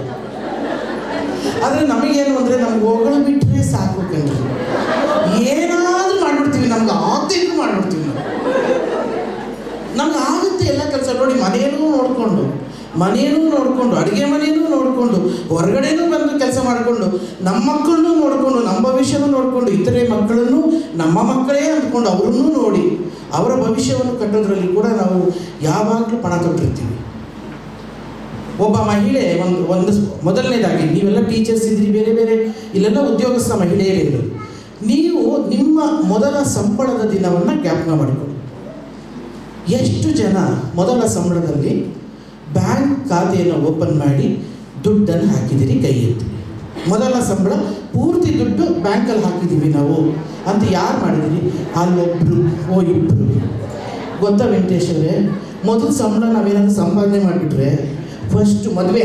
ಆದರೆ ನಮಗೇನು ಅಂದರೆ ನಮ್ಗೆ ಹೊಗಳ ಮನೆಯೂ ನೋಡಿಕೊಂಡು, ಅಡುಗೆ ಮನೆಯೂ ನೋಡಿಕೊಂಡು, ಹೊರಗಡೆನೂ ಬಂದು ಕೆಲಸ ಮಾಡಿಕೊಂಡು, ನಮ್ಮ ಮಕ್ಕಳನ್ನೂ ನೋಡಿಕೊಂಡು, ನಮ್ಮ ಭವಿಷ್ಯನೂ ನೋಡಿಕೊಂಡು, ಇತರೆ ಮಕ್ಕಳನ್ನು ನಮ್ಮ ಮಕ್ಕಳೇ ಅಂದ್ಕೊಂಡು ಅವರನ್ನೂ ನೋಡಿ ಅವರ ಭವಿಷ್ಯವನ್ನು ಕಟ್ಟೋದ್ರಲ್ಲಿ ಕೂಡ ನಾವು ಯಾವಾಗಲೂ ಪಣ ತೊಟ್ಟಿರ್ತೀವಿ. ಒಬ್ಬ ಮಹಿಳೆ ಒಂದು ಮೊದಲನೇದಾಗಿ ನೀವೆಲ್ಲ ಟೀಚರ್ಸ್ ಇದ್ರಿ, ಬೇರೆ ಬೇರೆ ಇಲ್ಲೆಲ್ಲ ಉದ್ಯೋಗಸ್ಥ ಮಹಿಳೆಯರಿದ್ರು. ನೀವು ನಿಮ್ಮ ಮೊದಲ ಸಂಬಳದ ದಿನವನ್ನು ಜ್ಞಾಪಕ ಮಾಡಿಕೊಳ್ಳಿ. ಎಷ್ಟು ಜನ ಮೊದಲ ಸಂಬಳದಲ್ಲಿ ಬ್ಯಾಂಕ್ ಖಾತೆಯನ್ನು ಓಪನ್ ಮಾಡಿ ದುಡ್ಡನ್ನು ಹಾಕಿದ್ದೀರಿ? ಕೈ ಎತ್ತಿ. ಮೊದಲ ಸಂಬಳ ಪೂರ್ತಿ ದುಡ್ಡು ಬ್ಯಾಂಕಲ್ಲಿ ಹಾಕಿದ್ದೀವಿ ನಾವು ಅಂತ ಯಾರು ಮಾಡಿದ್ದೀರಿ? ಅಲ್ಲೊಬ್ಬರು ಇಬ್ಬರು. ಗೊತ್ತಾ ವೆಂಕಟೇಶ್ ಅವರೇ, ಮೊದಲ ಸಂಬಳ ನಾವೇನಾದರೂ ಸಂಪಾದನೆ ಮಾಡಿಬಿಟ್ರೆ ಫಸ್ಟ್ ಮದುವೆ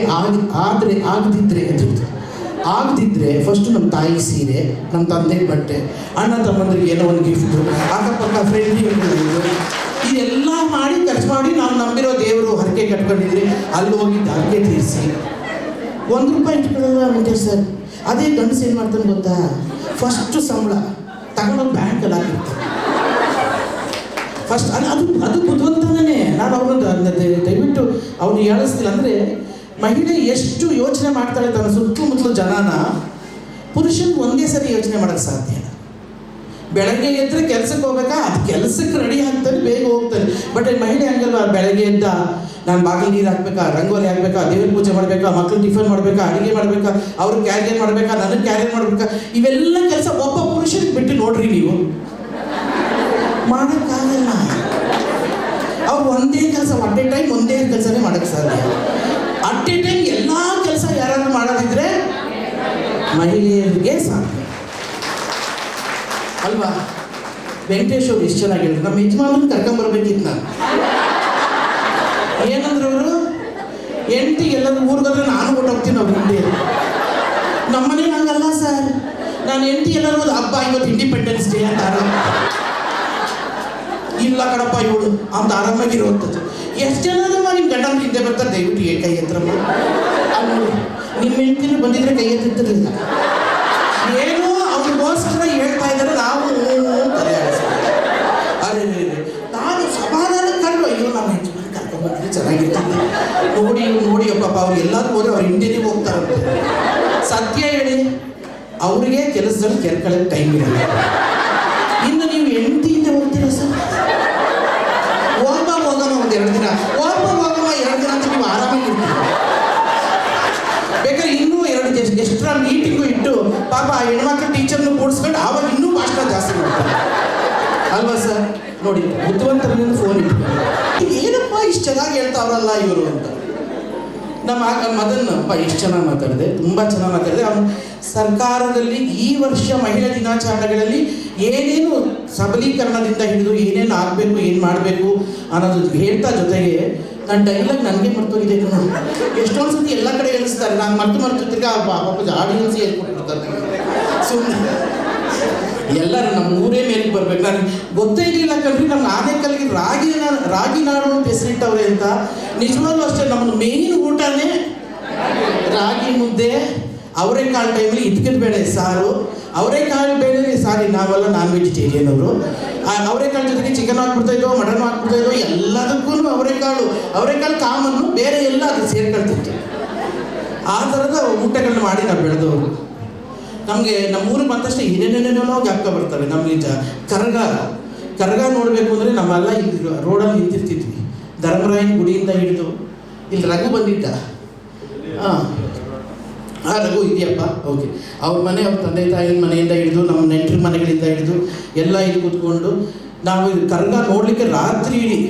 ಆಗದಿದ್ದರೆ ಫಸ್ಟು ನಮ್ಮ ತಾಯಿ ಸೀರೆ, ನಮ್ಮ ತಂದೆಗೆ ಬಟ್ಟೆ, ಅಣ್ಣ ತಮ್ಮಂದ್ರಿಗೆ ಏನೋ ಒಂದು ಗಿಫ್ಟು, ಅಕ್ಕಪಕ್ಕ ಫ್ರೆಂಡಿಗೆ ಇದೆಲ್ಲ ಮಾಡಿ ಖರ್ಚು ಮಾಡಿ ನಾವು ನಂಬಿರೋ ದೇವರು ಹರಕೆ ಕಟ್ಕೊಂಡಿದ್ರಿ, ಅಲ್ಲಿ ಹೋಗಿ ಹರಕೆ ತೀರಿಸಿ ₹1 ಇಟ್ಕೊಳ್ಳಲ್ಲ ವೆಂಕಟೇಶ್ ಸರ್. ಅದೇ ಗಂಡಸು ಏನು ಮಾಡ್ತಾನೆ ಗೊತ್ತಾ? ಫಸ್ಟು ಸಂಬಳ ತಗೊಂಡೋಗಿ ಬ್ಯಾಂಕಲ್ಲಿ ಹಾಕಿರ್ತಾರೆ ಫಸ್ಟ್. ಅದು ಬುದ್ಧಿವಂತನೇ. ನಾನು ಅವನು ದಯವಿಟ್ಟು ಅವನು ಹೇಳಿಸ್ತಿಲ್ಲ. ಅಂದರೆ ಮಹಿಳೆ ಎಷ್ಟು ಯೋಚನೆ ಮಾಡ್ತಾಳೆ ತನ್ನ ಸುತ್ತಮುತ್ತಲು ಜನನ, ಪುರುಷನಿಗೆ ಒಂದೇ ಸರಿ ಯೋಚನೆ ಮಾಡೋಕ್ಕೆ ಸಾಧ್ಯ. ಬೆಳಗ್ಗೆ ಎದ್ದರೆ ಕೆಲಸಕ್ಕೆ ಹೋಗ್ಬೇಕಾ, ಅದು ಕೆಲಸಕ್ಕೆ ರೆಡಿ ಆಗ್ತಾನೆ, ಬೇಗ ಹೋಗ್ತಾನೆ. ಬಟ್ ಮಹಿಳೆ ಹಂಗಲ್ವಾ? ಬೆಳಗ್ಗೆ ಎದ್ದ ನಾನು ಬಾಗಿಲು ನೀರು ಹಾಕ್ಬೇಕಾ, ರಂಗೋಲಿ ಹಾಕ್ಬೇಕಾ, ದೇವ್ರ ಪೂಜೆ ಮಾಡಬೇಕಾ, ಮಕ್ಳು ಟಿಫನ್ ಮಾಡಬೇಕಾ, ಅಡುಗೆ ಮಾಡಬೇಕಾ, ಅವ್ರಿಗೆ ಕ್ಯಾರಿಯರ್ ಮಾಡಬೇಕಾ, ನನಗೆ ಕ್ಯಾರಿಯರ್ ಮಾಡಬೇಕಾ, ಇವೆಲ್ಲ ಕೆಲಸ ಒಬ್ಬ ಪುರುಷನಿಗೆ ಬಿಟ್ಟು ನೋಡ್ರಿ ನೀವು ಮಾಡೋಕ್ಕಾಗಲ್ಲ. ಅವ್ರು ಒಂದೇ ಕೆಲಸ ಅಟ್ ಎ ಟೈಮ್ ಒಂದೇ ಕೆಲಸನೇ ಮಾಡೋಕ್ಕೆ ಸಾಧ್ಯ. ಅಟ್ ಎ ಟೈಮ್ ಎಲ್ಲ ಕೆಲಸ ಯಾರಾದ್ರೂ ಮಾಡೋದಿದ್ರೆ ಮಹಿಳೆಯರಿಗೆ ಸಾಧ್ಯ ಅಲ್ವಾ? ವೆಂಕಟೇಶ್ ಅವ್ರು ಎಷ್ಟು ಚೆನ್ನಾಗಿ ಹೇಳಿದ್ರು. ನಮ್ಮ ಯಜಮಾನನ್ನು ಕರ್ಕೊಂಬರ್ಬೇಕಿತ್ತು ನಾನು. ಏನಂದ್ರೆ ಅವರು ಹೆಂಡತಿ ಎಲ್ಲರೂ ಊರಿಗೋದ್ರೆ ನಾನು ಹೊಟ್ಟೋಗ್ತೀನಿ ಅವ್ರ ಹಿಂದೆ. ನಮ್ಮನೆ ಹಂಗಲ್ಲ ಸರ್, ನಾನು ಹೆಂಡತಿ ಎಲ್ಲರೂ ಹಬ್ಬ ಇವತ್ತು ಇಂಡಿಪೆಂಡೆನ್ಸ್ ಡೇ ಅಂತ ಆರಾಮ ಇಲ್ಲ ಕಡಪ್ಪ ಇವಳು ಅಂತ ಆರಾಮಾಗಿರುವಂಥದ್ದು. ಎಷ್ಟು ಜನ ನಿಮ್ಮ ಗಂಡನ ಹಿಂದೆ ಬರ್ತಾರೆ? ದಯವಿಟ್ಟು ಕೈ ಎತ್ತರಮ್ಮ. ಅಲ್ಲಿ ನಿಮ್ಮ ಹೆಂಡತಿನೂ ಬಂದಿದ್ರೆ ಕೈ ಎತ್ತಿರ್ತಿರ್ಲಿಲ್ಲ. ಏನೋ ಅವ್ರಿಗೋಸ್ಕರ ಹೇಳ್ತಾ ಇದ್ದಾರೆ, ನಾವು ತಲೆ ಅರೆ ನಾನು ಸಮಾಧಾನ ಕಂಡು ಅಯ್ಯೋ ನಮ್ಮ ಯಜಮಾನ ಕರ್ಕೊಂಡ್ಬಂದ್ರೆ ಚೆನ್ನಾಗಿರ್ತಿದ್ದೆ. ನೋಡಿ ಪಾಪ ಅವ್ರು ಎಲ್ಲರೂ ಹೋದ್ರೆ ಅವ್ರ ಹಿಂದೆನೇ ಹೋಗ್ತಾರಂತೆ. ಸತ್ಯ ಹೇಳಿ, ಅವರಿಗೆ ಕೆಲಸದಲ್ಲಿ ಕೆರ್ಕೊಳ್ಳೋಕೆ ಟೈಮ್ ಇರಲ್ಲ. ಇನ್ನು ನೀವು ಹೆಂಡತಿಯಿಂದ ಹೋಗ್ತೀರಾ ಸರ್? ಹೋಗಮ್ಮ ಒಂದು 2 ದಿನ, ಹೋಗಮ್ಮ 2 ದಿನ ಅಂತ ನೀವು ಆರಾಮಾಗಿರ್ತೀರ. ಬೇಕಾದ್ರೆ ಇನ್ನೂ 2 ಎಕ್ಸ್ಟ್ರಾ ಮೀಟಿಂಗು ಇಟ್ಟು ಪಾಪ ಆ ಹೆಣ್ಮಕ್ಳು ಟೀಚರ್ನು ಕೂಡಿಸ್ಕೊಂಡು ಆವಾಗ ಇನ್ನೂ ಭಾಷಣ ಜಾಸ್ತಿ ಮಾಡ್ತಾರೆ ಅಲ್ವಾ ಸರ್? ನೋಡಿ, ಬುದ್ಧಿವಂತರನ್ನು ಫೋನ್ ಇಟ್ಟು ಏನಪ್ಪ ಇಷ್ಟು ಚೆನ್ನಾಗಿ ಹೇಳ್ತಾವ್ರಲ್ಲ ಇವರು ಅಂತ. ನಮ್ಮ ಮದನ್ನಪ್ಪ ಎಷ್ಟು ಚೆನ್ನಾಗಿ ಮಾತಾಡಿದೆ, ತುಂಬ ಚೆನ್ನಾಗಿ ಮಾತಾಡಿದೆ. ಅವನು ಸರ್ಕಾರದಲ್ಲಿ ಈ ವರ್ಷ ಮಹಿಳಾ ದಿನಾಚರಣೆಗಳಲ್ಲಿ ಏನೇನು ಸಬಲೀಕರಣದಿಂದ ಹಿಡಿದು ಏನೇನು ಆಗಬೇಕು, ಏನು ಮಾಡಬೇಕು ಅನ್ನೋದು ಹೇಳ್ತಾ, ಜೊತೆಗೆ ನನ್ನ ಡೈಲಾಗ್ ನನಗೆ ಮರ್ತೋಗಿದೆ. ಎಷ್ಟೊಂದು ಸತಿ ಎಲ್ಲ ಕಡೆ ಹೇಳಿಸ್ತಾರೆ, ನಾನು ಮರ್ತು ತಿರ್ಗಾ ಪಾಪ ಆಡಿಯನ್ಸ್ ಹೇಳ್ಕೊಟ್ಟಿರ್ತಾರೆ. ಸುಮ್ಮನೆ ಎಲ್ಲರೂ ನಮ್ಮ ಊರೇ ಮೇಲೆ ಬರ್ಬೇಕು. ನನಗೆ ಗೊತ್ತೇ ಇರಲಿಲ್ಲ ಕಣ್ರಿ, ನಮ್ಮ ಆನೇಕಲ್ಗೆ ರಾಗಿ ನಾಡು ಅಂತ ಹೆಸರಿಟ್ಟವ್ರೆ ಅಂತ. ನಿಜವಾಗ್ಲೂ ಅಷ್ಟೇ, ನಮ್ಮ ಮೇನ್ ಊಟನೇ ರಾಗಿ ಮುದ್ದೆ, ಅವರೆಕಾಳು ಟೈಮಲ್ಲಿ ಇದ್ಕಿದ ಬೇಳೆ ಸಾರು, ಅವರೆಕಾಳು ಬೇಳೆ ಸಾರಿ. ನಾವೆಲ್ಲ ನಾನ್ ವೆಜಿಟೇರಿಯನ್ ಅವರು. ಅವರೆಕಾಳು ಜೊತೆಗೆ ಚಿಕನ್ ಹಾಕ್ಬಿಡ್ತಾಯಿದ್ದೋ, ಮಟನ್ ಹಾಕ್ಬಿಡ್ತಾಯಿದ್ದೋ, ಎಲ್ಲದಕ್ಕೂ ಅವರೆಕಾಳು ಕಾಮನ್ನು, ಬೇರೆ ಎಲ್ಲ ಅದು ಸೇರ್ಕೊಳ್ತಿತ್ತು. ಆ ಥರದ ಊಟಗಳನ್ನ ಮಾಡಿ ನಾವು ಬೆಳೆದವರು. ನಮಗೆ ನಮ್ಮೂರಿಗೆ ಬಂದಷ್ಟೇ ಏನೇನೇನೇನೋ ಜ್ಞಾಪಕ ಬರ್ತವೆ. ನಮಗೆ ಕರಗ ನೋಡಬೇಕು ಅಂದರೆ ನಮ್ಮೆಲ್ಲ ಇಲ್ಲಿ ರೋಡಲ್ಲಿ ನಿಂತಿರ್ತಿದ್ವಿ. ಧರ್ಮರಾಯನ ಗುಡಿಯಿಂದ ಹಿಡಿದು ಇಲ್ಲಿ ರಘು ಬಂದಿದ್ದ. ರಘು ಇದೆಯಪ್ಪ, ಓಕೆ. ಅವ್ರ ಮನೆ, ಅವ್ರ ತಂದೆ ತಾಯಿನ ಮನೆಯಿಂದ ಹಿಡಿದು, ನಮ್ಮ ನೆಂಟರ ಮನೆಗಳಿಂದ ಹಿಡಿದು ಎಲ್ಲ ಇಲ್ಲಿ ಕೂತ್ಕೊಂಡು ನಾವು ಕರಗ ನೋಡಲಿಕ್ಕೆ ರಾತ್ರಿ ಇಡೀ.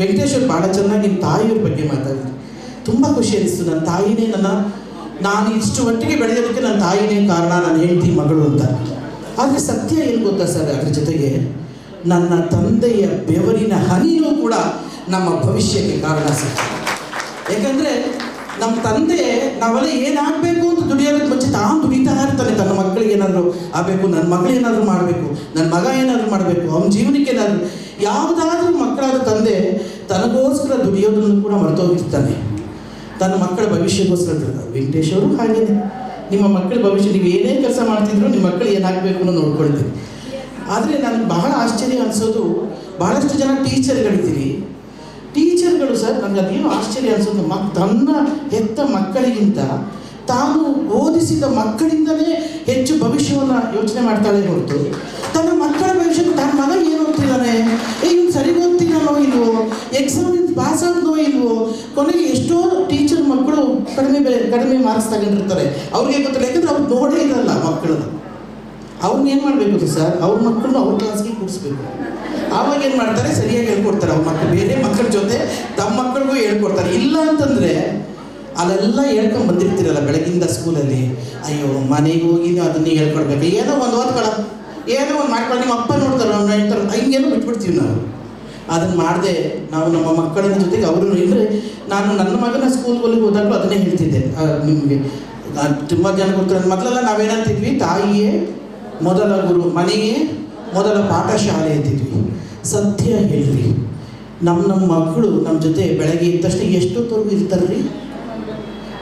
ವೆಂಕಟೇಶ್ವರ್ ಭಾಳ ಚೆನ್ನಾಗಿ ನಿಮ್ಮ ತಾಯಿಯವ್ರ ಬಗ್ಗೆ ಮಾತಾಡಿದ್ರು. ತುಂಬ ಖುಷಿ ಅನಿಸ್ತು. ನನ್ನ ತಾಯಿನೇ ನಾನು ಇಷ್ಟು ಮಟ್ಟಿಗೆ ಬೆಳೆಯೋದಕ್ಕೆ ನನ್ನ ತಾಯಿನೇ ಕಾರಣ, ನನ್ನ ಹೆಂಡತಿ ಮಗಳು ಅಂತ. ಆದರೆ ಸತ್ಯ ಏನು ಗೊತ್ತಾ ಸರ್? ಅದ್ರ ಜೊತೆಗೆ ನನ್ನ ತಂದೆಯ ಬೆವರಿನ ಹನಿಯೂ ಕೂಡ ನಮ್ಮ ಭವಿಷ್ಯಕ್ಕೆ ಕಾರಣ ಸರ್. ಯಾಕಂದರೆ ನಮ್ಮ ತಂದೆ ನಾವೆಲ್ಲ ಏನಾಗಬೇಕು ಅಂತ ದುಡಿಯೋದಕ್ಕೆ ಮುಂಚೆ ತಾನು ದುಡಿತಾ ಇರ್ತಾನೆ. ತನ್ನ ಮಕ್ಕಳಿಗೆ ಏನಾದರೂ ಆಗಬೇಕು, ನನ್ನ ಮಗಳು ಏನಾದರೂ ಮಾಡಬೇಕು, ನನ್ನ ಮಗ ಏನಾದರೂ ಮಾಡಬೇಕು, ಅವನ ಜೀವನಕ್ಕೆ ಏನಾದರೂ. ಯಾವುದಾದ್ರೂ ಮಕ್ಕಳಾದ ತಂದೆ ತನಗೋಸ್ಕರ ದುಡಿಯೋದನ್ನು ಕೂಡ ಮರೆತೋಗಿರ್ತಾನೆ, ತನ್ನ ಮಕ್ಕಳ ಭವಿಷ್ಯಕ್ಕೋಸ್ಕರ. ವೆಂಕಟೇಶ್ ಅವರು ಹಾಗೇನೆ, ನಿಮ್ಮ ಮಕ್ಕಳ ಭವಿಷ್ಯ, ನೀವು ಏನೇ ಕೆಲಸ ಮಾಡ್ತಿದ್ರು ನಿಮ್ಮ ಮಕ್ಕಳು ಏನಾಗಬೇಕು ಅನ್ನೋ ನೋಡ್ಕೊಳ್ತೀವಿ. ಆದರೆ ನನಗೆ ಬಹಳ ಆಶ್ಚರ್ಯ ಅನಿಸೋದು, ಭಾಳಷ್ಟು ಜನ ಟೀಚರ್ಗಳಿದ್ದೀರಿ. ಟೀಚರ್ ಟೀಚರ್ಗಳು ಸರ್, ನನಗೆ ಅದೇನು ಆಶ್ಚರ್ಯ ಅನಿಸೋದು, ತನ್ನ ಹೆತ್ತ ಮಕ್ಕಳಿಗಿಂತ ತಾನು ಓದಿಸಿದ ಮಕ್ಕಳಿಂದಲೇ ಹೆಚ್ಚು ಭವಿಷ್ಯವನ್ನು ಯೋಚನೆ ಮಾಡ್ತಾಳೆ ಹೊರತು ತನ್ನ ಮಕ್ಕಳ ಭವಿಷ್ಯ, ತನ್ನ ಮಗ ಏನು ಓದ್ತಿದ್ದಾನೆ, ಇವ್ನು ಸರಿ ಓದ್ತಿದ್ದಾನೋ ಇಲ್ವೋ, ಎಕ್ಸಾಮಿಂದ ಪಾಸ್ ಆದ್ನೋ ಇಲ್ವೋ, ಕೊನೆಗೆ ಎಷ್ಟೋ ಟೀಚರ್ ಮಕ್ಕಳು ಕಡಿಮೆ ಮಾರ್ಕ್ಸ್ ತಗೊಂಡಿರ್ತಾರೆ. ಅವ್ರಿಗೆ ಗೊತ್ತಿಲ್ಲ, ಯಾಕಂದ್ರೆ ಅವ್ರು ನೋಡೇ ಇರಲ್ಲ ಮಕ್ಕಳನ್ನ. ಅವ್ರನ್ನ ಏನು ಮಾಡಬೇಕು ಸರ್, ಅವ್ರ ಮಕ್ಕಳನ್ನ ಅವ್ರ ಕ್ಲಾಸ್ಗೆ ಕೂರಿಸ್ಬೇಕು. ಆವಾಗ ಏನು ಮಾಡ್ತಾರೆ, ಸರಿಯಾಗಿ ಹೇಳ್ಕೊಡ್ತಾರೆ. ಅವ್ರ ಮಕ್ಕಳು ಬೇರೆ ಮಕ್ಕಳ ಜೊತೆ ತಮ್ಮ ಮಕ್ಕಳಿಗೂ ಹೇಳ್ಕೊಡ್ತಾರೆ. ಇಲ್ಲ ಅಂತಂದರೆ ಅಲ್ಲೆಲ್ಲ ಹೇಳ್ಕೊಂಡು ಬಂದಿರ್ತೀರಲ್ಲ ಬೆಳಗಿಂದ ಸ್ಕೂಲಲ್ಲಿ, ಅಯ್ಯೋ ಮನೆಗೆ ಹೋಗಿ ನೀವು ಅದನ್ನೇ ಹೇಳ್ಕೊಡ್ಬೇಕು, ಏನೋ ಒಂದು ಓದ್ಕೊಳ, ಏನೋ ಒಂದು ಮಾಡ್ಕೊಳ್ಳಿ, ನಿಮ್ಮ ಅಪ್ಪ ನೋಡ್ತಾರೆ, ಅವ್ನು ಹೇಳ್ತಾರೆ, ಹಿಂಗೇನೋ ಬಿಟ್ಬಿಡ್ತೀವಿ ನಾವು. ಅದನ್ನು ಮಾಡದೆ ನಾವು ನಮ್ಮ ಮಕ್ಕಳ ಜೊತೆಗೆ ಅವರು ಇಲ್ಲರೆ, ನಾನು ನನ್ನ ಮಗನ ಸ್ಕೂಲ್ಗಳಿಗೆ ಹೋದಾಗಲೂ ಅದನ್ನೇ ಹೇಳ್ತಿದ್ದೆ. ನಿಮಗೆ ತುಂಬ ಜನ ಗೊತ್ತಿರೋ, ಮೊದಲೆಲ್ಲ ನಾವೇನಂತಿದ್ವಿ, ತಾಯಿಯೇ ಮೊದಲ ಗುರು, ಮನೆಯೇ ಮೊದಲ ಪಾಠಶಾಲೆ ಅಂತಿದ್ವಿ. ಸತ್ಯ ಹೇಳ್ರಿ, ನಮ್ಮ ಮಕ್ಕಳು ನಮ್ಮ ಜೊತೆ ಬೆಳಗ್ಗೆ ಇದ್ದ ತಕ್ಷಣ ಎಷ್ಟೊತ್ತವರೆಗೂ ಇರ್ತಾರ್ರಿ?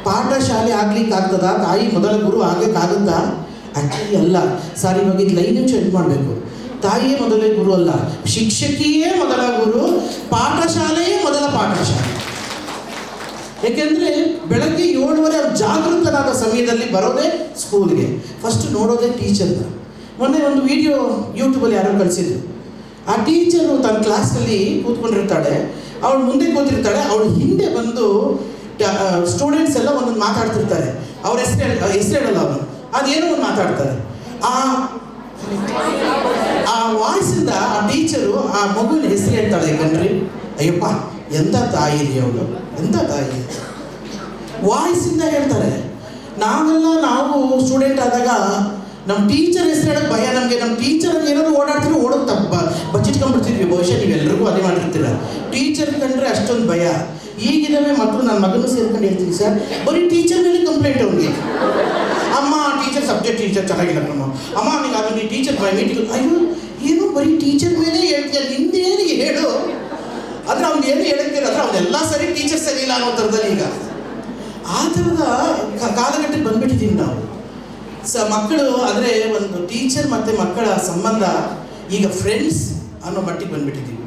ಪಾಠಶಾಲೆ ಆಗ್ಲಿಕ್ಕೆ ಆಗ್ತದ? ತಾಯಿ ಮೊದಲ ಗುರು ಆಗಕ್ಕಾಗುತ್ತಾ? ಆ್ಯಕ್ಚುಲಿ ಅಲ್ಲ ಸರ್. ಇವಾಗ ಇದು ಲೈನ್ ಚೆಕ್ ಮಾಡಬೇಕು. ತಾಯಿಯೇ ಮೊದಲೇ ಗುರು ಅಲ್ಲ, ಶಿಕ್ಷಕಿಯೇ ಮೊದಲ ಗುರು, ಪಾಠಶಾಲೆಯೇ ಮೊದಲ ಪಾಠಶಾಲೆ. ಏಕೆಂದರೆ ಬೆಳಗ್ಗೆ 7:30 ಅವ್ರು ಜಾಗೃತರಾದ ಸಮಯದಲ್ಲಿ ಬರೋದೇ ಸ್ಕೂಲ್ಗೆ, ಫಸ್ಟ್ ನೋಡೋದೇ ಟೀಚರ್ನ. ಮೊನ್ನೆ ಒಂದು ವಿಡಿಯೋ ಯೂಟ್ಯೂಬಲ್ಲಿ ಯಾರೋ ಕಳಿಸಿದ್ರು. ಆ ಟೀಚರು ತನ್ನ ಕ್ಲಾಸಲ್ಲಿ ಕೂತ್ಕೊಂಡಿರ್ತಾಳೆ, ಅವಳು ಮುಂದೆ ಕೂತಿರ್ತಾಳೆ, ಅವಳು ಹಿಂದೆ ಬಂದು ಸ್ಟೂಡೆಂಟ್ಸ್ ಎಲ್ಲ ಒಂದೊಂದು ಮಾತಾಡ್ತಿರ್ತಾರೆ. ಅವ್ರ ಹೆಸರು ಹೇಳಲ್ಲ, ಅವನು ಅದೇನೋ ಒಂದು ಮಾತಾಡ್ತಾರೆ. ಆ ವಾಯ್ಸಿಂದ ಆ ಟೀಚರು ಆ ಮಗುವಿನ ಹೆಸರು ಹೇಳ್ತಾಳೆ. ಕಣ್ರಿ, ಅಯ್ಯಪ್ಪ ಎಂಥ ತಾಯಿ ರೀ ಅವಳು, ಎಂಥ ತಾಯಿ, ವಾಯ್ಸಿಂದ ಹೇಳ್ತಾರೆ. ನಾವು ಸ್ಟೂಡೆಂಟ್ ಆದಾಗ ನಮ್ಮ ಟೀಚರ್ ಹೆಸರು ಹೇಳೋಕ್ಕೆ ಭಯ ನಮಗೆ. ನಮ್ಮ ಟೀಚರ್ ಏನಾದ್ರು ಓಡಾಡ್ತೀವಿ, ಓಡೋದು ತಪ್ಪ ಬಚ್ಚಿಟ್ಕೊಂಡ್ಬಿಡ್ತಿದ್ವಿ. ಬಹುಶಃ ನೀವೆಲ್ಲರಿಗೂ ಅದೇ ಮಾಡಿರ್ತೀರ. ಟೀಚರ್ ಕಂಡ್ರೆ ಅಷ್ಟೊಂದು ಭಯ. ಈಗಿದಾವೆ ಮಕ್ಕಳು. ನನ್ನ ಮಗನೂ ಸೇರ್ಕೊಂಡು ಹೇಳ್ತೀನಿ ಸರ್, ಬರೀ ಟೀಚರ್ ಮೇಲೆ ಕಂಪ್ಲೇಂಟ್ ಅವ್ನಿಗೆ. ಅಮ್ಮ ಟೀಚರ್ ಸಬ್ಜೆಕ್ಟ್ ಟೀಚರ್ ಚೆನ್ನಾಗಿಲ್ಲ ಕಣಮ್ಮ, ಅಮ್ಮ ನಿಂಗೆ ಅದು ನೀ ಟೀಚರ್ ಮೀಟಿಂಗ್, ಅಯ್ಯೋ ಏನು ಬರೀ ಟೀಚರ್ ಮೇಲೆ ಹೇಳ್ತೀಯ, ನಿಂದೇನು ಹೇಳು. ಆದರೆ ಅವ್ನು ಏನು ಹೇಳ್ತೀರ ಅಂದರೆ ಅವನ್ನೆಲ್ಲ ಸರಿ, ಟೀಚರ್ ಸರಿ ಇಲ್ಲ ಅನ್ನೋ ಥರದಲ್ಲಿ ಈಗ ಆ ಥರದ ಕಾಲಘಟ್ಟಕ್ಕೆ ಬಂದ್ಬಿಟ್ಟಿದ್ದೀವಿ ನಾವು. ಮಕ್ಕಳು ಆದರೆ ಒಂದು ಟೀಚರ್ ಮತ್ತು ಮಕ್ಕಳ ಸಂಬಂಧ ಈಗ ಫ್ರೆಂಡ್ಸ್ ಅನ್ನೋ ಮಟ್ಟಿಗೆ ಬಂದ್ಬಿಟ್ಟಿದ್ದೀವಿ.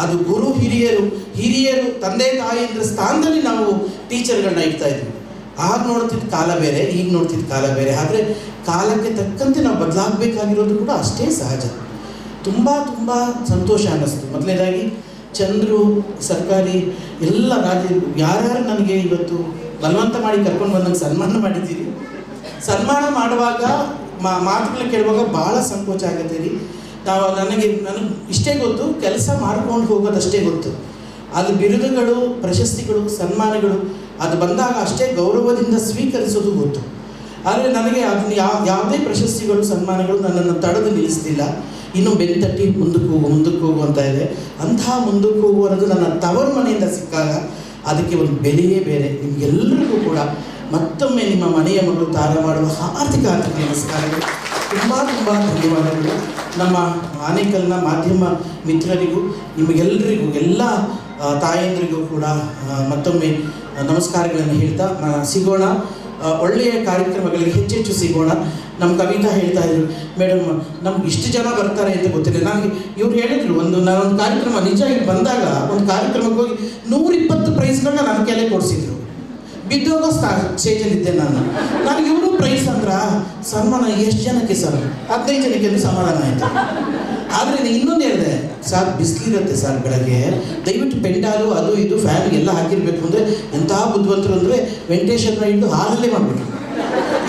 ಅದು ಗುರು ಹಿರಿಯರು ತಂದೆ ತಾಯಿಯ ಸ್ಥಾನದಲ್ಲಿ ನಾವು ಟೀಚರ್ಗಳನ್ನ ಇಡ್ತಾ ಇದ್ವಿ. ಆಗ ನೋಡ್ತಿದ್ದ ಕಾಲ ಬೇರೆ, ಈಗ ನೋಡ್ತಿದ್ದ ಕಾಲ ಬೇರೆ. ಆದರೆ ಕಾಲಕ್ಕೆ ತಕ್ಕಂತೆ ನಾವು ಬದಲಾಗಬೇಕಾಗಿರೋದು ಕೂಡ ಅಷ್ಟೇ ಸಹಜ. ತುಂಬ ಸಂತೋಷ ಅನ್ನಿಸ್ತು. ಮೊದಲನೇದಾಗಿ ಚಂದ್ರು ಸರ್ಕಾರಿ ಎಲ್ಲ ಯಾರ್ಯಾರು ನನಗೆ ಇವತ್ತು ಬಲವಂತ ಮಾಡಿ ಕರ್ಕೊಂಡು ಬಂದಂಗೆ ಸನ್ಮಾನ ಮಾಡಿದ್ದೀರಿ. ಸನ್ಮಾನ ಮಾಡುವಾಗ ಮಾತುಗಳನ್ನ ಕೇಳುವಾಗ ಭಾಳ ಸಂಕೋಚ ಆಗುತ್ತೆ ರೀ. ನನಗೆ ಇಷ್ಟೇ ಗೊತ್ತು, ಕೆಲಸ ಮಾಡ್ಕೊಂಡು ಹೋಗೋದಷ್ಟೇ ಗೊತ್ತು. ಅದು ಬಿರುದುಗಳು, ಪ್ರಶಸ್ತಿಗಳು, ಸನ್ಮಾನಗಳು ಅದು ಬಂದಾಗ ಅಷ್ಟೇ ಗೌರವದಿಂದ ಸ್ವೀಕರಿಸೋದು ಗೊತ್ತು. ಆದರೆ ನನಗೆ ಅದನ್ನು ಯಾವುದೇ ಪ್ರಶಸ್ತಿಗಳು, ಸನ್ಮಾನಗಳು ನನ್ನನ್ನು ತಡೆದು ನಿಲ್ಲಿಸ್ತಿಲ್ಲ. ಇನ್ನೂ ಬೆನ್ತಟ್ಟಿ ಮುಂದಕ್ಕೆ ಹೋಗು ಅಂತ ಇದೆ. ಅಂತಹ ಮುಂದಕ್ಕೆ ಹೋಗುವುದು ನನ್ನ ತವರು ಮನೆಯಿಂದ ಸಿಕ್ಕಾಗ ಅದಕ್ಕೆ ಒಂದು ಬೆಲೆಯೇ ಬೇರೆ. ನಿಮಗೆಲ್ಲರಿಗೂ ಕೂಡ ಮತ್ತೊಮ್ಮೆ ನಿಮ್ಮ ಮನೆಯ ಮಗಳು ತಾರ ಮಾಡುವ ಆರ್ಥಿಕ ನಮಸ್ಕಾರಗಳು. ತುಂಬ ಧನ್ಯವಾದಗಳು. ನಮ್ಮ ಆನೇಕಲ್ನ ಮಾಧ್ಯಮ ಮಿತ್ರರಿಗೂ ನಿಮಗೆಲ್ಲರಿಗೂ ಎಲ್ಲ ತಾಯಂದರಿಗೂ ಕೂಡ ಮತ್ತೊಮ್ಮೆ ನಮಸ್ಕಾರಗಳನ್ನು ಹೇಳ್ತಾ ಸಿಗೋಣ. ಒಳ್ಳೆಯ ಕಾರ್ಯಕ್ರಮಗಳಿಗೆ ಹೆಚ್ಚೆಚ್ಚು ಸಿಗೋಣ. ನಮ್ಮ ಕವಿತಾ ಹೇಳ್ತಾ ಇದ್ರು, ಮೇಡಮ್ ನಮ್ಗೆ ಇಷ್ಟು ಜನ ಬರ್ತಾರೆ ಅಂತ ಗೊತ್ತಿಲ್ಲ. ನನಗೆ ಇವ್ರು ಹೇಳಿದ್ರು, ನಾನೊಂದು ಕಾರ್ಯಕ್ರಮ ನಿಜ ಇಲ್ಲಿ ಬಂದಾಗ ಒಂದು ಕಾರ್ಯಕ್ರಮಕ್ಕೆ ಹೋಗಿ 120 ಪ್ರೈಸ್ಗಳನ್ನ ನನ್ನ ಕೈಲೇ ಕೊಡಿಸಿದ್ರು. ಬಿದ್ದೋಗೋ ಸ್ಟೇಜಲ್ಲಿದ್ದೆ ನಾನು. ನನಗೆ ಇವರು ಪ್ರೈಸ್ ಅಂದ್ರೆ ಸನ್ಮಾನ ಎಷ್ಟು ಜನಕ್ಕೆ ಸರ್? 15 ಜನಕ್ಕೆ ಅಂತ ಸಮಾಧಾನ ಆಯಿತು. ಆದರೆ ಇನ್ನೊಂದು ಹೇಳಿದೆ, ಸರ್ ಬಿಸಿಲಿರುತ್ತೆ ಸರ್ ಬೆಳಗ್ಗೆ, ದಯವಿಟ್ಟು ಪೆಂಡಾಲು ಅದು ಇದು ಫ್ಯಾನ್ ಎಲ್ಲ ಹಾಕಿರಬೇಕು ಅಂದರೆ ಎಂಥ ಬುದ್ಧಿವಂತರು ಅಂದರೆ ವೆಂಟಿಲೇಷನ್ ಹಿಡಿದು ಹಾಲಲ್ಲೇ ಮಾಡಿಬಿಟ್ರು.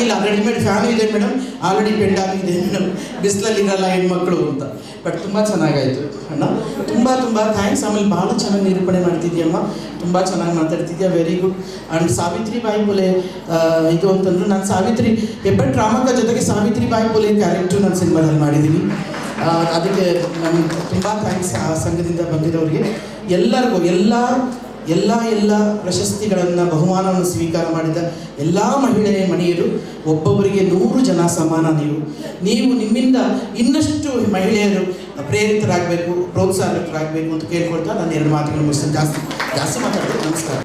ಇಲ್ಲ ರೆಡಿಮೇಡ್ ಫ್ಯಾನು ಇದೆ ಮೇಡಮ್, ಆಲ್ರೆಡಿ ಪೆಂಡಾಲು ಇದೆ ಮೇಡಮ್, ಬಿಸಿಲಲ್ಲಿ ಇರಲ್ಲ ಹೆಣ್ಮಕ್ಳು ಅಂತ. ಬಟ್ ತುಂಬ ಚೆನ್ನಾಗಾಯಿತು ಅಣ್ಣ, ತುಂಬ ಥ್ಯಾಂಕ್ಸ್. ಆಮೇಲೆ ಭಾಳ ಚೆನ್ನಾಗಿ ನಿರೂಪಣೆ ಮಾಡ್ತಿದ್ಯಮ್ಮ, ತುಂಬ ಚೆನ್ನಾಗಿ ಮಾತಾಡ್ತಿದ್ಯಾ, very good. And Savitribai Phule ಇದು ಅಂತಂದ್ರು, ನಾನು ಸಾವಿತ್ರಿ ಹೆಬ್ಬೆಟ್ ರಾಮಕ್ಕ ಜೊತೆಗೆ ಸಾವಿತ್ರಿಬಾಯಿ ಫುಲೆ ಕ್ಯಾರೆಕ್ಟ್ರು ನಾನು ಸಿನಿಮಾದಲ್ಲಿ ಮಾಡಿದ್ದೀನಿ. ಅದಕ್ಕೆ ನಮ್ಗೆ ತುಂಬ ಥ್ಯಾಂಕ್ಸ್ ಆ ಸಂಘದಿಂದ ಬಂದಿರೋರಿಗೆ ಎಲ್ಲರಿಗೂ. ಎಲ್ಲ ಪ್ರಶಸ್ತಿಗಳನ್ನು, ಬಹುಮಾನವನ್ನು ಸ್ವೀಕಾರ ಮಾಡಿದ ಎಲ್ಲ ಮಹಿಳೆಯ ಮನೆಯರು, ಒಬ್ಬೊಬ್ಬರಿಗೆ 100 ಜನ ಸಮಾನ. ನೀವು ನಿಮ್ಮಿಂದ ಇನ್ನಷ್ಟು ಮಹಿಳೆಯರು ಪ್ರೇರಿತರಾಗಬೇಕು, ಪ್ರೋತ್ಸಾಹಿತರಾಗಬೇಕು ಅಂತ ಕೇಳ್ಕೊಳ್ತಾ ನಾನು 2 ಮಾತುಗಳು ಮುಗಿಸ್ತೀನಿ. ಜಾಸ್ತಿ ಮಾತಾಡೋದು. ನಮಸ್ಕಾರ.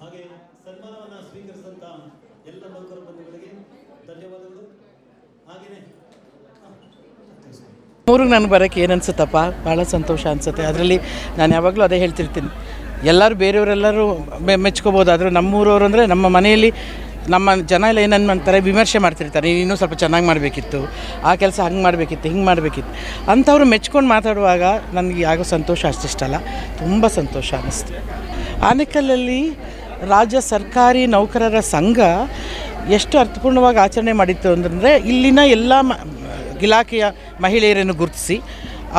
ಹಾಗೆ ಊರಿಗೆ ನಾನು ಬರೋಕ್ಕೆ ಏನು ಅನಿಸುತ್ತಪ್ಪ, ಭಾಳ ಸಂತೋಷ ಅನಿಸುತ್ತೆ. ಅದರಲ್ಲಿ ನಾನು ಯಾವಾಗಲೂ ಅದೇ ಹೇಳ್ತಿರ್ತೀನಿ, ಎಲ್ಲರೂ ಬೇರೆಯವರೆಲ್ಲರೂ ಮೆಚ್ಕೋಬೋದು, ನಮ್ಮೂರವರು ಅಂದರೆ ನಮ್ಮ ಮನೆಯಲ್ಲಿ ನಮ್ಮ ಜನ ಎಲ್ಲ ಏನನ್ನು ಮಾಡ್ತಾರೆ, ವಿಮರ್ಶೆ ಮಾಡ್ತಿರ್ತಾರೆ, ನೀನು ಇನ್ನೂ ಸ್ವಲ್ಪ ಚೆನ್ನಾಗಿ ಮಾಡಬೇಕಿತ್ತು, ಆ ಕೆಲಸ ಹಂಗೆ ಮಾಡಬೇಕಿತ್ತು, ಹಿಂಗೆ ಮಾಡಬೇಕಿತ್ತು ಅಂಥವ್ರು ಮೆಚ್ಕೊಂಡು ಮಾತಾಡುವಾಗ ನನಗೆ ಆಗೋ ಸಂತೋಷ ಅಷ್ಟಿಷ್ಟಲ್ಲ, ತುಂಬ ಸಂತೋಷ ಅನ್ನಿಸ್ತು. ಆನೇಕಲ್ಲಲ್ಲಿ ರಾಜ್ಯ ಸರ್ಕಾರಿ ನೌಕರರ ಸಂಘ ಎಷ್ಟು ಅರ್ಥಪೂರ್ಣವಾಗಿ ಆಚರಣೆ ಮಾಡಿತ್ತು ಅಂತಂದರೆ, ಇಲ್ಲಿನ ಎಲ್ಲ ಇಲಾಖೆಯ ಮಹಿಳೆಯರನ್ನು ಗುರುತಿಸಿ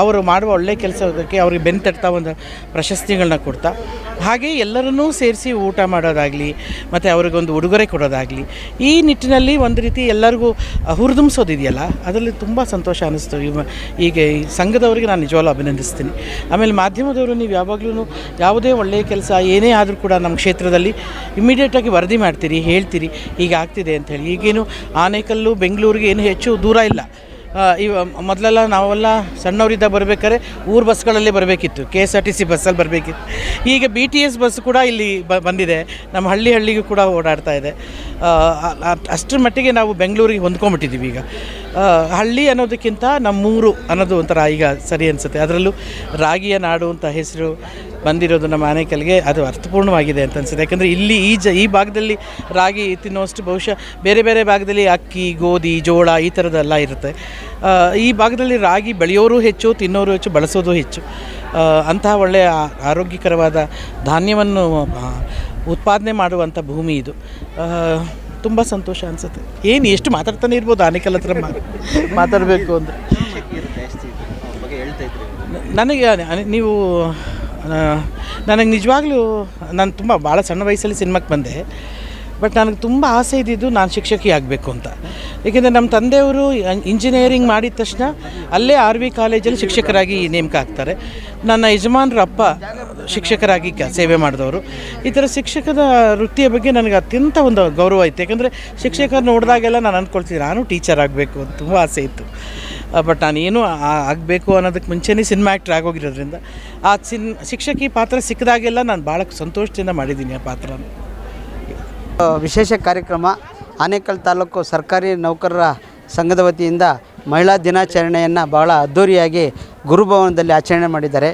ಅವರು ಮಾಡುವ ಒಳ್ಳೆಯ ಕೆಲಸಕ್ಕೆ ಅವ್ರಿಗೆ ಬೆನ್ನು ತಟ್ತಾ ಒಂದು ಪ್ರಶಸ್ತಿಗಳನ್ನ ಕೊಡ್ತಾ, ಹಾಗೆ ಎಲ್ಲರನ್ನೂ ಸೇರಿಸಿ ಊಟ ಮಾಡೋದಾಗಲಿ ಮತ್ತು ಅವ್ರಿಗೊಂದು ಉಡುಗೊರೆ ಕೊಡೋದಾಗಲಿ, ಈ ನಿಟ್ಟಿನಲ್ಲಿ ಒಂದು ರೀತಿ ಎಲ್ಲರಿಗೂ ಹುರಿದುಂಬಿಸೋದಿದೆಯಲ್ಲ, ಅದರಲ್ಲಿ ತುಂಬ ಸಂತೋಷ ಅನ್ನಿಸ್ತು. ಈಗ ಈ ಸಂಘದವರಿಗೆ ನಾನು ನಿಜವಾಗ್ಲೂ ಅಭಿನಂದಿಸ್ತೀನಿ. ಆಮೇಲೆ ಮಾಧ್ಯಮದವರು ನೀವು ಯಾವಾಗಲೂ ಯಾವುದೇ ಒಳ್ಳೆಯ ಕೆಲಸ ಏನೇ ಆದರೂ ಕೂಡ ನಮ್ಮ ಕ್ಷೇತ್ರದಲ್ಲಿ ಇಮ್ಮಿಡಿಯೇಟಾಗಿ ವರದಿ ಮಾಡ್ತೀರಿ, ಹೇಳ್ತೀರಿ ಹೀಗೆ ಆಗ್ತಿದೆ ಅಂಥೇಳಿ. ಈಗೇನು ಆನೇಕಲ್ಲು ಬೆಂಗಳೂರಿಗೆ ಏನು ಹೆಚ್ಚು ದೂರ ಇಲ್ಲ. ಮೊದಲೆಲ್ಲ ನಾವೆಲ್ಲ ಸಣ್ಣವರಿದ್ದಾಗ ಬರಬೇಕಾದ್ರೆ ಊರು ಬಸ್ಗಳಲ್ಲೇ ಬರಬೇಕಿತ್ತು, KSRTC ಬಸ್ಸಲ್ಲಿ ಬರಬೇಕಿತ್ತು. ಈಗ BTS ಬಸ್ ಕೂಡ ಇಲ್ಲಿ ಬಂದಿದೆ, ನಮ್ಮ ಹಳ್ಳಿಗೂ ಕೂಡ ಓಡಾಡ್ತಾ ಇದೆ. ಅಷ್ಟರ ಮಟ್ಟಿಗೆ ನಾವು ಬೆಂಗಳೂರಿಗೆ ಹೊಂದ್ಕೊಂಡ್ಬಿಟ್ಟಿದ್ದೀವಿ. ಈಗ ಹಳ್ಳಿ ಅನ್ನೋದಕ್ಕಿಂತ ನಮ್ಮೂರು ಅನ್ನೋದು ಒಂಥರ ಈಗ ಸರಿ ಅನಿಸುತ್ತೆ. ಅದರಲ್ಲೂ ರಾಗಿಯ ನಾಡು ಅಂತ ಹೆಸರು ಬಂದಿರೋದು ನಮ್ಮ ಆನೇಕಲ್ಗೆ ಅದು ಅರ್ಥಪೂರ್ಣವಾಗಿದೆ ಅಂತ ಅನಿಸುತ್ತೆ. ಯಾಕಂದರೆ ಇಲ್ಲಿ ಈ ಭಾಗದಲ್ಲಿ ರಾಗಿ ತಿನ್ನೋಷ್ಟು ಬಹುಶಃ ಬೇರೆ ಬೇರೆ ಭಾಗದಲ್ಲಿ ಅಕ್ಕಿ, ಗೋಧಿ, ಜೋಳ ಈ ಥರದ್ದೆಲ್ಲ ಇರುತ್ತೆ. ಈ ಭಾಗದಲ್ಲಿ ರಾಗಿ ಬೆಳೆಯೋರು ಹೆಚ್ಚು, ತಿನ್ನೋರು ಹೆಚ್ಚು, ಬಳಸೋದು ಹೆಚ್ಚು. ಅಂತಹ ಒಳ್ಳೆಯ ಆರೋಗ್ಯಕರವಾದ ಧಾನ್ಯವನ್ನು ಉತ್ಪಾದನೆ ಮಾಡುವಂಥ ಭೂಮಿ ಇದು. ತುಂಬ ಸಂತೋಷ ಅನಿಸುತ್ತೆ. ಏನು ಎಷ್ಟು ಮಾತಾಡ್ತಾನೆ ಇರ್ಬೋದು ಆನೇಕಲ್ ಹತ್ರ ಮಾತಾಡಬೇಕು ಅಂದರೆ. ನನಗೆ ನಿಜವಾಗ್ಲೂ ನಾನು ಭಾಳ ಸಣ್ಣ ವಯಸ್ಸಲ್ಲಿ ಸಿನಿಮಾಕ್ಕೆ ಬಂದೆ. ಬಟ್ ನನಗೆ ತುಂಬ ಆಸೆ ಇದ್ದಿದ್ದು ನಾನು ಶಿಕ್ಷಕಿ ಆಗಬೇಕು ಅಂತ. ಏಕೆಂದರೆ ನಮ್ಮ ತಂದೆಯವರು ಇಂಜಿನಿಯರಿಂಗ್ ಮಾಡಿದ ತಕ್ಷಣ ಅಲ್ಲೇ RV ಕಾಲೇಜಲ್ಲಿ ಶಿಕ್ಷಕರಾಗಿ ನೇಮಕ ಆಗ್ತಾರೆ. ನನ್ನ ಯಜಮಾನ್ರ ಅಪ್ಪ ಶಿಕ್ಷಕರಾಗಿ ಸೇವೆ ಮಾಡಿದವರು. ಈ ಥರ ಶಿಕ್ಷಕದ ವೃತ್ತಿಯ ಬಗ್ಗೆ ನನಗೆ ಅತ್ಯಂತ ಒಂದು ಗೌರವ ಇತ್ತು. ಯಾಕಂದರೆ ಶಿಕ್ಷಕರು ನೋಡಿದಾಗೆಲ್ಲ ನಾನು ಅಂದ್ಕೊಳ್ತೀನಿ ನಾನು ಟೀಚರ್ ಆಗಬೇಕು ಅಂತ ತುಂಬ ಆಸೆ ಇತ್ತು. ಬಟ್ ನಾನೇನು ಆಗಬೇಕು ಅನ್ನೋದಕ್ಕೆ ಮುಂಚೆನೇ ಸಿನಿಮಾ ಆ್ಯಕ್ಟ್ರ್ ಆಗೋಗಿರೋದ್ರಿಂದ ಆ ಶಿಕ್ಷಕಿ ಪಾತ್ರ ಸಿಕ್ಕಿದಾಗೆಲ್ಲ ನಾನು ಭಾಳ ಸಂತೋಷದಿಂದ ಮಾಡಿದ್ದೀನಿ ಆ ಪಾತ್ರನ.
ವಿಶೇಷ ಕಾರ್ಯಕ್ರಮ ಆನೇಕಲ್ ತಾಲೂಕು ಸರ್ಕಾರಿ ನೌಕರರ ಸಂಘದ ವತಿಯಿಂದ ಮಹಿಳಾ ದಿನಾಚರಣೆಯನ್ನು ಭಾಳ ಅದ್ಧೂರಿಯಾಗಿ ಗುರುಭವನದಲ್ಲಿ ಆಚರಣೆ ಮಾಡಿದ್ದಾರೆ.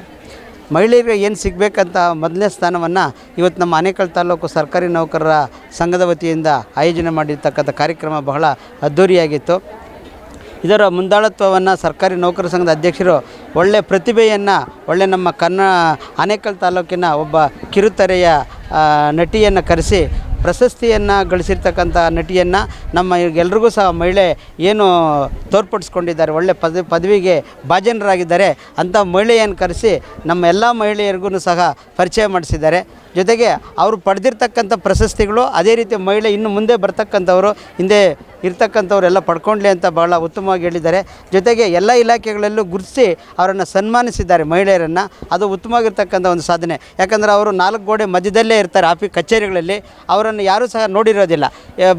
ಮಹಿಳೆಯರಿಗೆ ಏನು ಸಿಗಬೇಕಂತ ಮೊದಲನೇ ಸ್ಥಾನವನ್ನು ಇವತ್ತು ನಮ್ಮ ಆನೇಕಲ್ ತಾಲೂಕು ಸರ್ಕಾರಿ ನೌಕರರ ಸಂಘದ ವತಿಯಿಂದ ಆಯೋಜನೆ ಮಾಡಿರ್ತಕ್ಕಂಥ ಕಾರ್ಯಕ್ರಮ ಬಹಳ ಅದ್ಧೂರಿಯಾಗಿತ್ತು. ಇದರ ಮುಂದಾಳತ್ವವನ್ನು ಸರ್ಕಾರಿ ನೌಕರ ಸಂಘದ ಅಧ್ಯಕ್ಷರು ಒಳ್ಳೆಯ ಪ್ರತಿಭೆಯನ್ನು ನಮ್ಮ ಆನೇಕಲ್ ತಾಲೂಕಿನ ಒಬ್ಬ ಕಿರುತೆರೆಯ ನಟಿಯನ್ನು ಕರೆಸಿ ಪ್ರಶಸ್ತಿಯನ್ನು ಗಳಿಸಿರ್ತಕ್ಕಂಥ ನಟಿಯನ್ನು ನಮ್ಮ ಎಲ್ರಿಗೂ ಸಹ ಮಹಿಳೆ ಏನು ತೋರ್ಪಡಿಸ್ಕೊಂಡಿದ್ದಾರೆ, ಒಳ್ಳೆ ಪದವಿಗೆ ಭಾಜನರಾಗಿದ್ದಾರೆ ಅಂಥ ಮಹಿಳೆಯನ್ನು ಕರೆಸಿ ನಮ್ಮ ಎಲ್ಲ ಮಹಿಳೆಯರಿಗೂ ಸಹ ಪರಿಚಯ ಮಾಡಿಸಿದ್ದಾರೆ. ಜೊತೆಗೆ ಅವರು ಪಡೆದಿರ್ತಕ್ಕಂಥ ಪ್ರಶಸ್ತಿಗಳು ಅದೇ ರೀತಿ ಮಹಿಳೆ ಇನ್ನು ಮುಂದೆ ಬರ್ತಕ್ಕಂಥವರು ಹಿಂದೆ ಇರ್ತಕ್ಕಂಥವರೆಲ್ಲ ಪಡ್ಕೊಳ್ಳಿ ಅಂತ ಭಾಳ ಉತ್ತಮವಾಗಿ ಹೇಳಿದ್ದಾರೆ. ಜೊತೆಗೆ ಎಲ್ಲ ಇಲಾಖೆಗಳಲ್ಲೂ ಗುರುತಿಸಿ ಅವರನ್ನು ಸನ್ಮಾನಿಸಿದ್ದಾರೆ ಮಹಿಳೆಯರನ್ನು. ಅದು ಉತ್ತಮವಾಗಿರ್ತಕ್ಕಂಥ ಒಂದು ಸಾಧನೆ. ಯಾಕಂದರೆ ಅವರು 4 ಗೋಡೆ ಮಧ್ಯದಲ್ಲೇ ಇರ್ತಾರೆ ಕಚೇರಿಗಳಲ್ಲಿ. ಅವರನ್ನು ಯಾರೂ ಸಹ ನೋಡಿರೋದಿಲ್ಲ.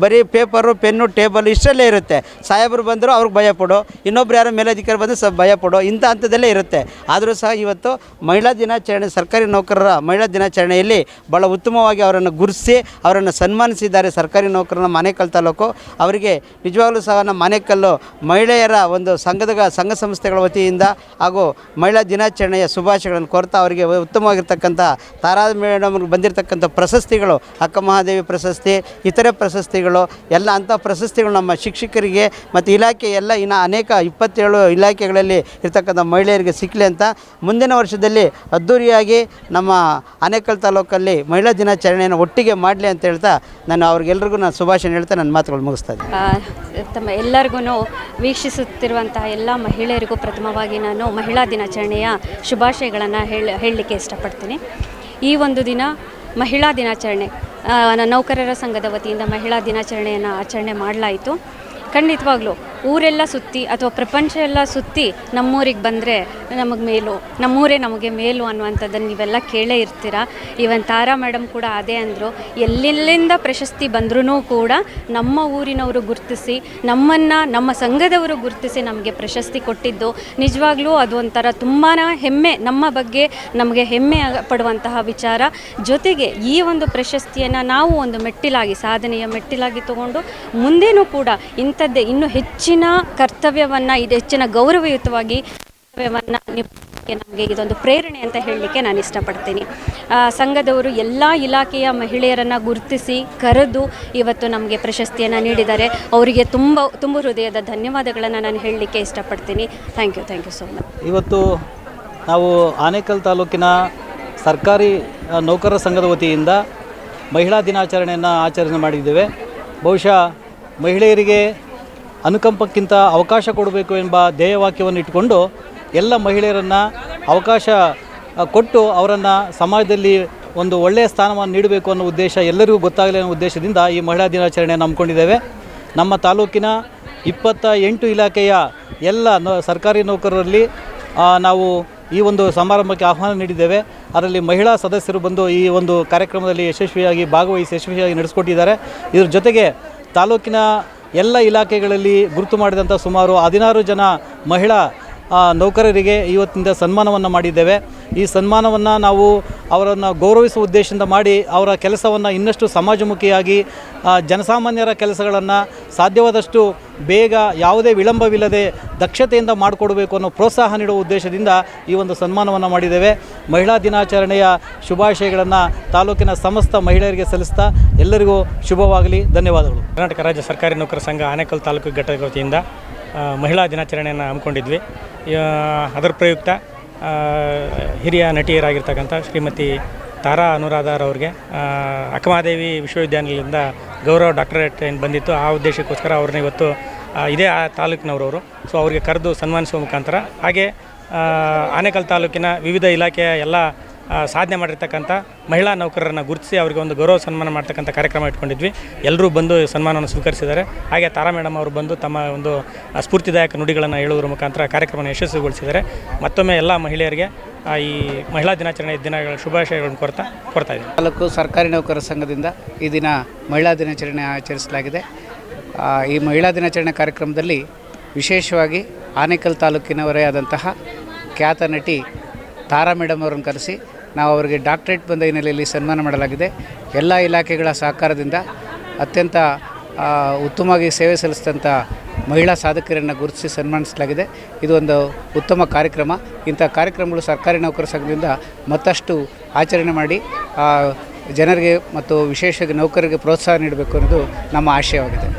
ಬರೀ ಪೇಪರು, ಪೆನ್ನು, ಟೇಬಲ್ ಇಷ್ಟರಲ್ಲೇ ಇರುತ್ತೆ. ಸಾಹೇಬರು ಬಂದರೂ ಅವ್ರಿಗೆ ಭಯಪಡೋ, ಇನ್ನೊಬ್ರು ಯಾರೋ ಮೇಲಧಿಕಾರಿ ಬಂದು ಸಹ ಭಯಪಡೋ, ಇಂಥ ಹಂತದಲ್ಲೇ ಇರುತ್ತೆ. ಆದರೂ ಸಹ ಇವತ್ತು ಮಹಿಳಾ ದಿನಾಚರಣೆ, ಸರ್ಕಾರಿ ನೌಕರರ ಮಹಿಳಾ ದಿನಾಚರಣೆಯಲ್ಲಿ ಭಾಳ ಉತ್ತಮವಾಗಿ ಅವರನ್ನು ಗುರುತಿಸಿ ಅವರನ್ನು ಸನ್ಮಾನಿಸಿದ್ದಾರೆ ಸರ್ಕಾರಿ ನೌಕರರ ಆನೇಕಲ್ ತಾಲೂಕು. ಅವರಿಗೆ ನಿಜವಾಗಲೂ ಸಹ ನಮ್ಮ ಆನೇಕಲ್ಲು ಮಹಿಳೆಯರ ಒಂದು ಸಂಘ ಸಂಸ್ಥೆಗಳ ವತಿಯಿಂದ ಹಾಗೂ ಮಹಿಳಾ ದಿನಾಚರಣೆಯ ಶುಭಾಶಯಗಳನ್ನು ಕೋರ್ತಾ ಅವರಿಗೆ ಉತ್ತಮವಾಗಿರ್ತಕ್ಕಂಥ ತಾರಾ ಮೇಡಮ್ಗೆ ಬಂದಿರತಕ್ಕಂಥ ಪ್ರಶಸ್ತಿಗಳು, ಅಕ್ಕ ಮಹಾದೇವಿ ಪ್ರಶಸ್ತಿ, ಇತರೆ ಪ್ರಶಸ್ತಿಗಳು ಎಲ್ಲ ಅಂಥ ಪ್ರಶಸ್ತಿಗಳು ನಮ್ಮ ಶಿಕ್ಷಕರಿಗೆ ಮತ್ತು ಇಲಾಖೆ ಎಲ್ಲ ಇನ್ನು ಅನೇಕ 27 ಇಲಾಖೆಗಳಲ್ಲಿ ಇರ್ತಕ್ಕಂಥ ಮಹಿಳೆಯರಿಗೆ ಸಿಕ್ಕಲಿ ಅಂತ ಮುಂದಿನ ವರ್ಷದಲ್ಲಿ ಅದ್ಧೂರಿಯಾಗಿ ನಮ್ಮ ಆನೇಕಲ್ ತಾಲೂಕಲ್ಲಿ ಮಹಿಳಾ ದಿನಾಚರಣೆಯನ್ನು ಒಟ್ಟಿಗೆ ಮಾಡಲಿ ಅಂತ ಹೇಳ್ತಾ ನಾನು ಅವ್ರಿಗೆಲ್ರಿಗೂ ಶುಭಾಶಯ ಹೇಳ್ತಾ ನನ್ನ ಮಾತುಗಳು ಮುಗಿಸ್ತಾ ಇದ್ದೀನಿ.
ತಮ್ಮ ಎಲ್ಲರಿಗೂ ವೀಕ್ಷಿಸುತ್ತಿರುವಂತಹ ಎಲ್ಲ ಮಹಿಳೆಯರಿಗೂ ಪ್ರಥಮವಾಗಿ ನಾನು ಮಹಿಳಾ ದಿನಾಚರಣೆಯ ಶುಭಾಶಯಗಳನ್ನು ಹೇಳಲಿಕ್ಕೆ ಇಷ್ಟಪಡ್ತೀನಿ. ಈ ಒಂದು ದಿನ ಮಹಿಳಾ ದಿನಾಚರಣೆ, ನೌಕರರ ಸಂಘದ ವತಿಯಿಂದ ಮಹಿಳಾ ದಿನಾಚರಣೆಯನ್ನು ಆಚರಣೆ ಮಾಡಲಾಯಿತು. ಖಂಡಿತವಾಗ್ಲೂ ಊರೆಲ್ಲ ಸುತ್ತಿ ಅಥವಾ ಪ್ರಪಂಚ ಎಲ್ಲ ಸುತ್ತಿ ನಮ್ಮೂರಿಗೆ ಬಂದರೆ ನಮಗೆ ಮೇಲು, ನಮ್ಮೂರೇ ನಮಗೆ ಮೇಲು ಅನ್ನುವಂಥದ್ದನ್ನು ನೀವೆಲ್ಲ ಕೇಳೇ ಇರ್ತೀರ. ಈವನ್ ತಾರಾ ಮೇಡಮ್ ಕೂಡ ಅದೇ ಅಂದರು. ಎಲ್ಲೆಲ್ಲಿಂದ ಪ್ರಶಸ್ತಿ ಬಂದ್ರೂ ಕೂಡ ನಮ್ಮ ಊರಿನವರು ಗುರುತಿಸಿ, ನಮ್ಮ ಸಂಘದವರು ಗುರುತಿಸಿ ನಮಗೆ ಪ್ರಶಸ್ತಿ ಕೊಟ್ಟಿದ್ದು ನಿಜವಾಗ್ಲೂ ಅದು ಒಂಥರ ತುಂಬಾ ಹೆಮ್ಮೆ, ನಮ್ಮ ಬಗ್ಗೆ ನಮಗೆ ಹೆಮ್ಮೆ ಪಡುವಂತಹ ವಿಚಾರ. ಜೊತೆಗೆ ಈ ಒಂದು ಪ್ರಶಸ್ತಿಯನ್ನು ನಾವು ಒಂದು ಮೆಟ್ಟಿಲಾಗಿ, ಸಾಧನೆಯ ಮೆಟ್ಟಿಲಾಗಿ ತಗೊಂಡು ಮುಂದೇನೂ ಕೂಡ ಇಂಥದ್ದೇ ಇನ್ನೂ ಹೆಚ್ಚಿನ ಕರ್ತವ್ಯವನ್ನು, ಹೆಚ್ಚಿನ ಗೌರವಯುತವಾಗಿ ಕರ್ತವ್ಯವನ್ನು ನಿಭಾಯಿಸಲಿಕ್ಕೆ ನಮಗೆ ಇದೊಂದು ಪ್ರೇರಣೆ ಅಂತ ಹೇಳಲಿಕ್ಕೆ ನಾನು ಇಷ್ಟಪಡ್ತೀನಿ. ಸಂಘದವರು ಎಲ್ಲ ಇಲಾಖೆಯ ಮಹಿಳೆಯರನ್ನು ಗುರುತಿಸಿ ಕರೆದು ಇವತ್ತು ನಮಗೆ ಪ್ರಶಸ್ತಿಯನ್ನು ನೀಡಿದ್ದಾರೆ. ಅವರಿಗೆ ತುಂಬ ಹೃದಯದ ಧನ್ಯವಾದಗಳನ್ನು ನಾನು ಹೇಳಲಿಕ್ಕೆ ಇಷ್ಟಪಡ್ತೀನಿ. Thank you so much.
ಇವತ್ತು ನಾವು ಆನೇಕಲ್ ತಾಲೂಕಿನ ಸರ್ಕಾರಿ ನೌಕರರ ಸಂಘದ ವತಿಯಿಂದ ಮಹಿಳಾ ದಿನಾಚರಣೆಯನ್ನು ಆಚರಣೆ ಮಾಡಿದ್ದೇವೆ. ಬಹುಶಃ ಮಹಿಳೆಯರಿಗೆ ಅನುಕಂಪಕ್ಕಿಂತ ಅವಕಾಶ ಕೊಡಬೇಕು ಎಂಬ ಧ್ಯೇಯವಾಕ್ಯವನ್ನು ಇಟ್ಟುಕೊಂಡು ಎಲ್ಲ ಮಹಿಳೆಯರನ್ನು ಅವಕಾಶ ಕೊಟ್ಟು ಅವರನ್ನು ಸಮಾಜದಲ್ಲಿ ಒಂದು ಒಳ್ಳೆಯ ಸ್ಥಾನವನ್ನು ನೀಡಬೇಕು ಅನ್ನೋ ಉದ್ದೇಶ, ಎಲ್ಲರಿಗೂ ಗೊತ್ತಾಗಲಿ ಅನ್ನೋ ಉದ್ದೇಶದಿಂದ ಈ ಮಹಿಳಾ ದಿನಾಚರಣೆಯನ್ನು ಹಮ್ಮಿಕೊಂಡಿದ್ದೇವೆ. ನಮ್ಮ ತಾಲೂಕಿನ 28 ಇಲಾಖೆಯ ಎಲ್ಲ ಸರ್ಕಾರಿ ನೌಕರರಲ್ಲಿ ನಾವು ಈ ಒಂದು ಸಮಾರಂಭಕ್ಕೆ ಆಹ್ವಾನ ನೀಡಿದ್ದೇವೆ. ಅದರಲ್ಲಿ ಮಹಿಳಾ ಸದಸ್ಯರು ಬಂದು ಈ ಒಂದು ಕಾರ್ಯಕ್ರಮದಲ್ಲಿ ಯಶಸ್ವಿಯಾಗಿ ಭಾಗವಹಿಸಿ ಯಶಸ್ವಿಯಾಗಿ ನಡೆಸಿಕೊಟ್ಟಿದ್ದಾರೆ. ಇದರ ಜೊತೆಗೆ ತಾಲೂಕಿನ ಎಲ್ಲ ಇಲಾಖೆಗಳಲ್ಲಿ ಗುರುತು ಮಾಡಿದಂಥ ಸುಮಾರು 16 ಜನ ಮಹಿಳಾ ನೌಕರರಿಗೆ ಇವತ್ತಿನಿಂದ ಸನ್ಮಾನವನ್ನು ಮಾಡಿದ್ದೇವೆ. ಈ ಸನ್ಮಾನವನ್ನು ನಾವು ಅವರನ್ನು ಗೌರವಿಸುವ ಉದ್ದೇಶದಿಂದ ಮಾಡಿ ಅವರ ಕೆಲಸವನ್ನು ಇನ್ನಷ್ಟು ಸಮಾಜಮುಖಿಯಾಗಿ ಜನಸಾಮಾನ್ಯರ ಕೆಲಸಗಳನ್ನು ಸಾಧ್ಯವಾದಷ್ಟು ಬೇಗ ಯಾವುದೇ ವಿಳಂಬವಿಲ್ಲದೆ ದಕ್ಷತೆಯಿಂದ ಮಾಡಿಕೊಡಬೇಕು ಅನ್ನೋ ಪ್ರೋತ್ಸಾಹ ನೀಡುವ ಉದ್ದೇಶದಿಂದ ಈ ಒಂದು ಸನ್ಮಾನವನ್ನು ಮಾಡಿದ್ದೇವೆ. ಮಹಿಳಾ ದಿನಾಚರಣೆಯ ಶುಭಾಶಯಗಳನ್ನು ತಾಲೂಕಿನ ಸಮಸ್ತ ಮಹಿಳೆಯರಿಗೆ ಸಲ್ಲಿಸ್ತಾ ಎಲ್ಲರಿಗೂ ಶುಭವಾಗಲಿ. ಧನ್ಯವಾದಗಳು.
ಕರ್ನಾಟಕ ರಾಜ್ಯ ಸರ್ಕಾರಿ ನೌಕರ ಸಂಘ ಆನೇಕಲ್ ತಾಲೂಕು ಘಟಕ ವತಿಯಿಂದ ಮಹಿಳಾ ದಿನಾಚರಣೆಯನ್ನು ಹಮ್ಮಿಕೊಂಡಿದ್ವಿ. ಅದರ ಪ್ರಯುಕ್ತ ಹಿರಿಯ ನಟಿಯರಾಗಿರ್ತಕ್ಕಂಥ ಶ್ರೀಮತಿ ತಾರಾ ಅನುರಾಧಾರವ್ರಿಗೆ ಅಕ್ಕಮಹಾದೇವಿ ವಿಶ್ವವಿದ್ಯಾನಿಲಯದಿಂದ ಗೌರವ ಡಾಕ್ಟರೇಟ್ ಏನು ಬಂದಿತ್ತು, ಆ ಉದ್ದೇಶಕ್ಕೋಸ್ಕರ ಅವ್ರನ್ನ ಇವತ್ತು ಇದೇ ಆ ತಾಲೂಕಿನವರವರು. ಸೊ ಅವರಿಗೆ ಕರೆದು ಸನ್ಮಾನಿಸುವ ಮುಖಾಂತರ, ಹಾಗೆ ಆನೇಕಲ್ ತಾಲೂಕಿನ ವಿವಿಧ ಇಲಾಖೆಯ ಎಲ್ಲ ಸಾಧನೆ ಮಾಡಿರ್ತಕ್ಕಂಥ ಮಹಿಳಾ ನೌಕರರನ್ನು ಗುರುತಿಸಿ ಅವರಿಗೆ ಒಂದು ಗೌರವ ಸನ್ಮಾನ ಮಾಡ್ತಕ್ಕಂಥ ಕಾರ್ಯಕ್ರಮ ಇಟ್ಕೊಂಡಿದ್ವಿ. ಎಲ್ಲರೂ ಬಂದು ಸನ್ಮಾನವನ್ನು ಸ್ವೀಕರಿಸಿದ್ದಾರೆ. ಹಾಗೆ ತಾರಾ ಮೇಡಮ್ ಅವರು ಬಂದು ತಮ್ಮ ಒಂದು ಸ್ಫೂರ್ತಿದಾಯಕ ನುಡಿಗಳನ್ನು ಹೇಳುವುದರ ಮುಖಾಂತರ ಕಾರ್ಯಕ್ರಮವನ್ನು ಯಶಸ್ವಿಗೊಳಿಸಿದ್ದಾರೆ. ಮತ್ತೊಮ್ಮೆ ಎಲ್ಲ ಮಹಿಳೆಯರಿಗೆ ಈ ಮಹಿಳಾ ದಿನಾಚರಣೆ ದಿನಗಳ ಶುಭಾಶಯಗಳನ್ನು ಕೊಡ್ತಾ ಇದ್ದೀನಿ.
ತಾಲೂಕು ಸರ್ಕಾರಿ ನೌಕರರ ಸಂಘದಿಂದ ಈ ದಿನ ಮಹಿಳಾ ದಿನಾಚರಣೆ ಆಚರಿಸಲಾಗಿದೆ. ಈ ಮಹಿಳಾ ದಿನಾಚರಣೆ ಕಾರ್ಯಕ್ರಮದಲ್ಲಿ ವಿಶೇಷವಾಗಿ ಆನೇಕಲ್ ತಾಲೂಕಿನವರೇ ಆದಂತಹ ಖ್ಯಾತ ನಟಿ ತಾರಾ ಮೇಡಮ್ ಅವರನ್ನು ಕರೆಸಿ ನಾವು ಅವರಿಗೆ ಡಾಕ್ಟರೇಟ್ ಬಂದ ಹಿನ್ನೆಲೆಯಲ್ಲಿ ಸನ್ಮಾನ ಮಾಡಲಾಗಿದೆ. ಎಲ್ಲ ಇಲಾಖೆಗಳ ಸಹಕಾರದಿಂದ ಅತ್ಯಂತ ಉತ್ತಮವಾಗಿ ಸೇವೆ ಸಲ್ಲಿಸಿದಂಥ ಮಹಿಳಾ ಸಾಧಕರನ್ನು ಗುರುತಿಸಿ ಸನ್ಮಾನಿಸಲಾಗಿದೆ. ಇದು ಒಂದು ಉತ್ತಮ ಕಾರ್ಯಕ್ರಮ. ಇಂಥ ಕಾರ್ಯಕ್ರಮಗಳು ಸರ್ಕಾರಿ ನೌಕರ ಸಂಘದಿಂದ ಮತ್ತಷ್ಟು ಆಚರಣೆ ಮಾಡಿ ಜನರಿಗೆ ಮತ್ತು ವಿಶೇಷವಾಗಿ ನೌಕರರಿಗೆ ಪ್ರೋತ್ಸಾಹ ನೀಡಬೇಕು ಅನ್ನೋದು ನಮ್ಮ ಆಶಯವಾಗಿದೆ.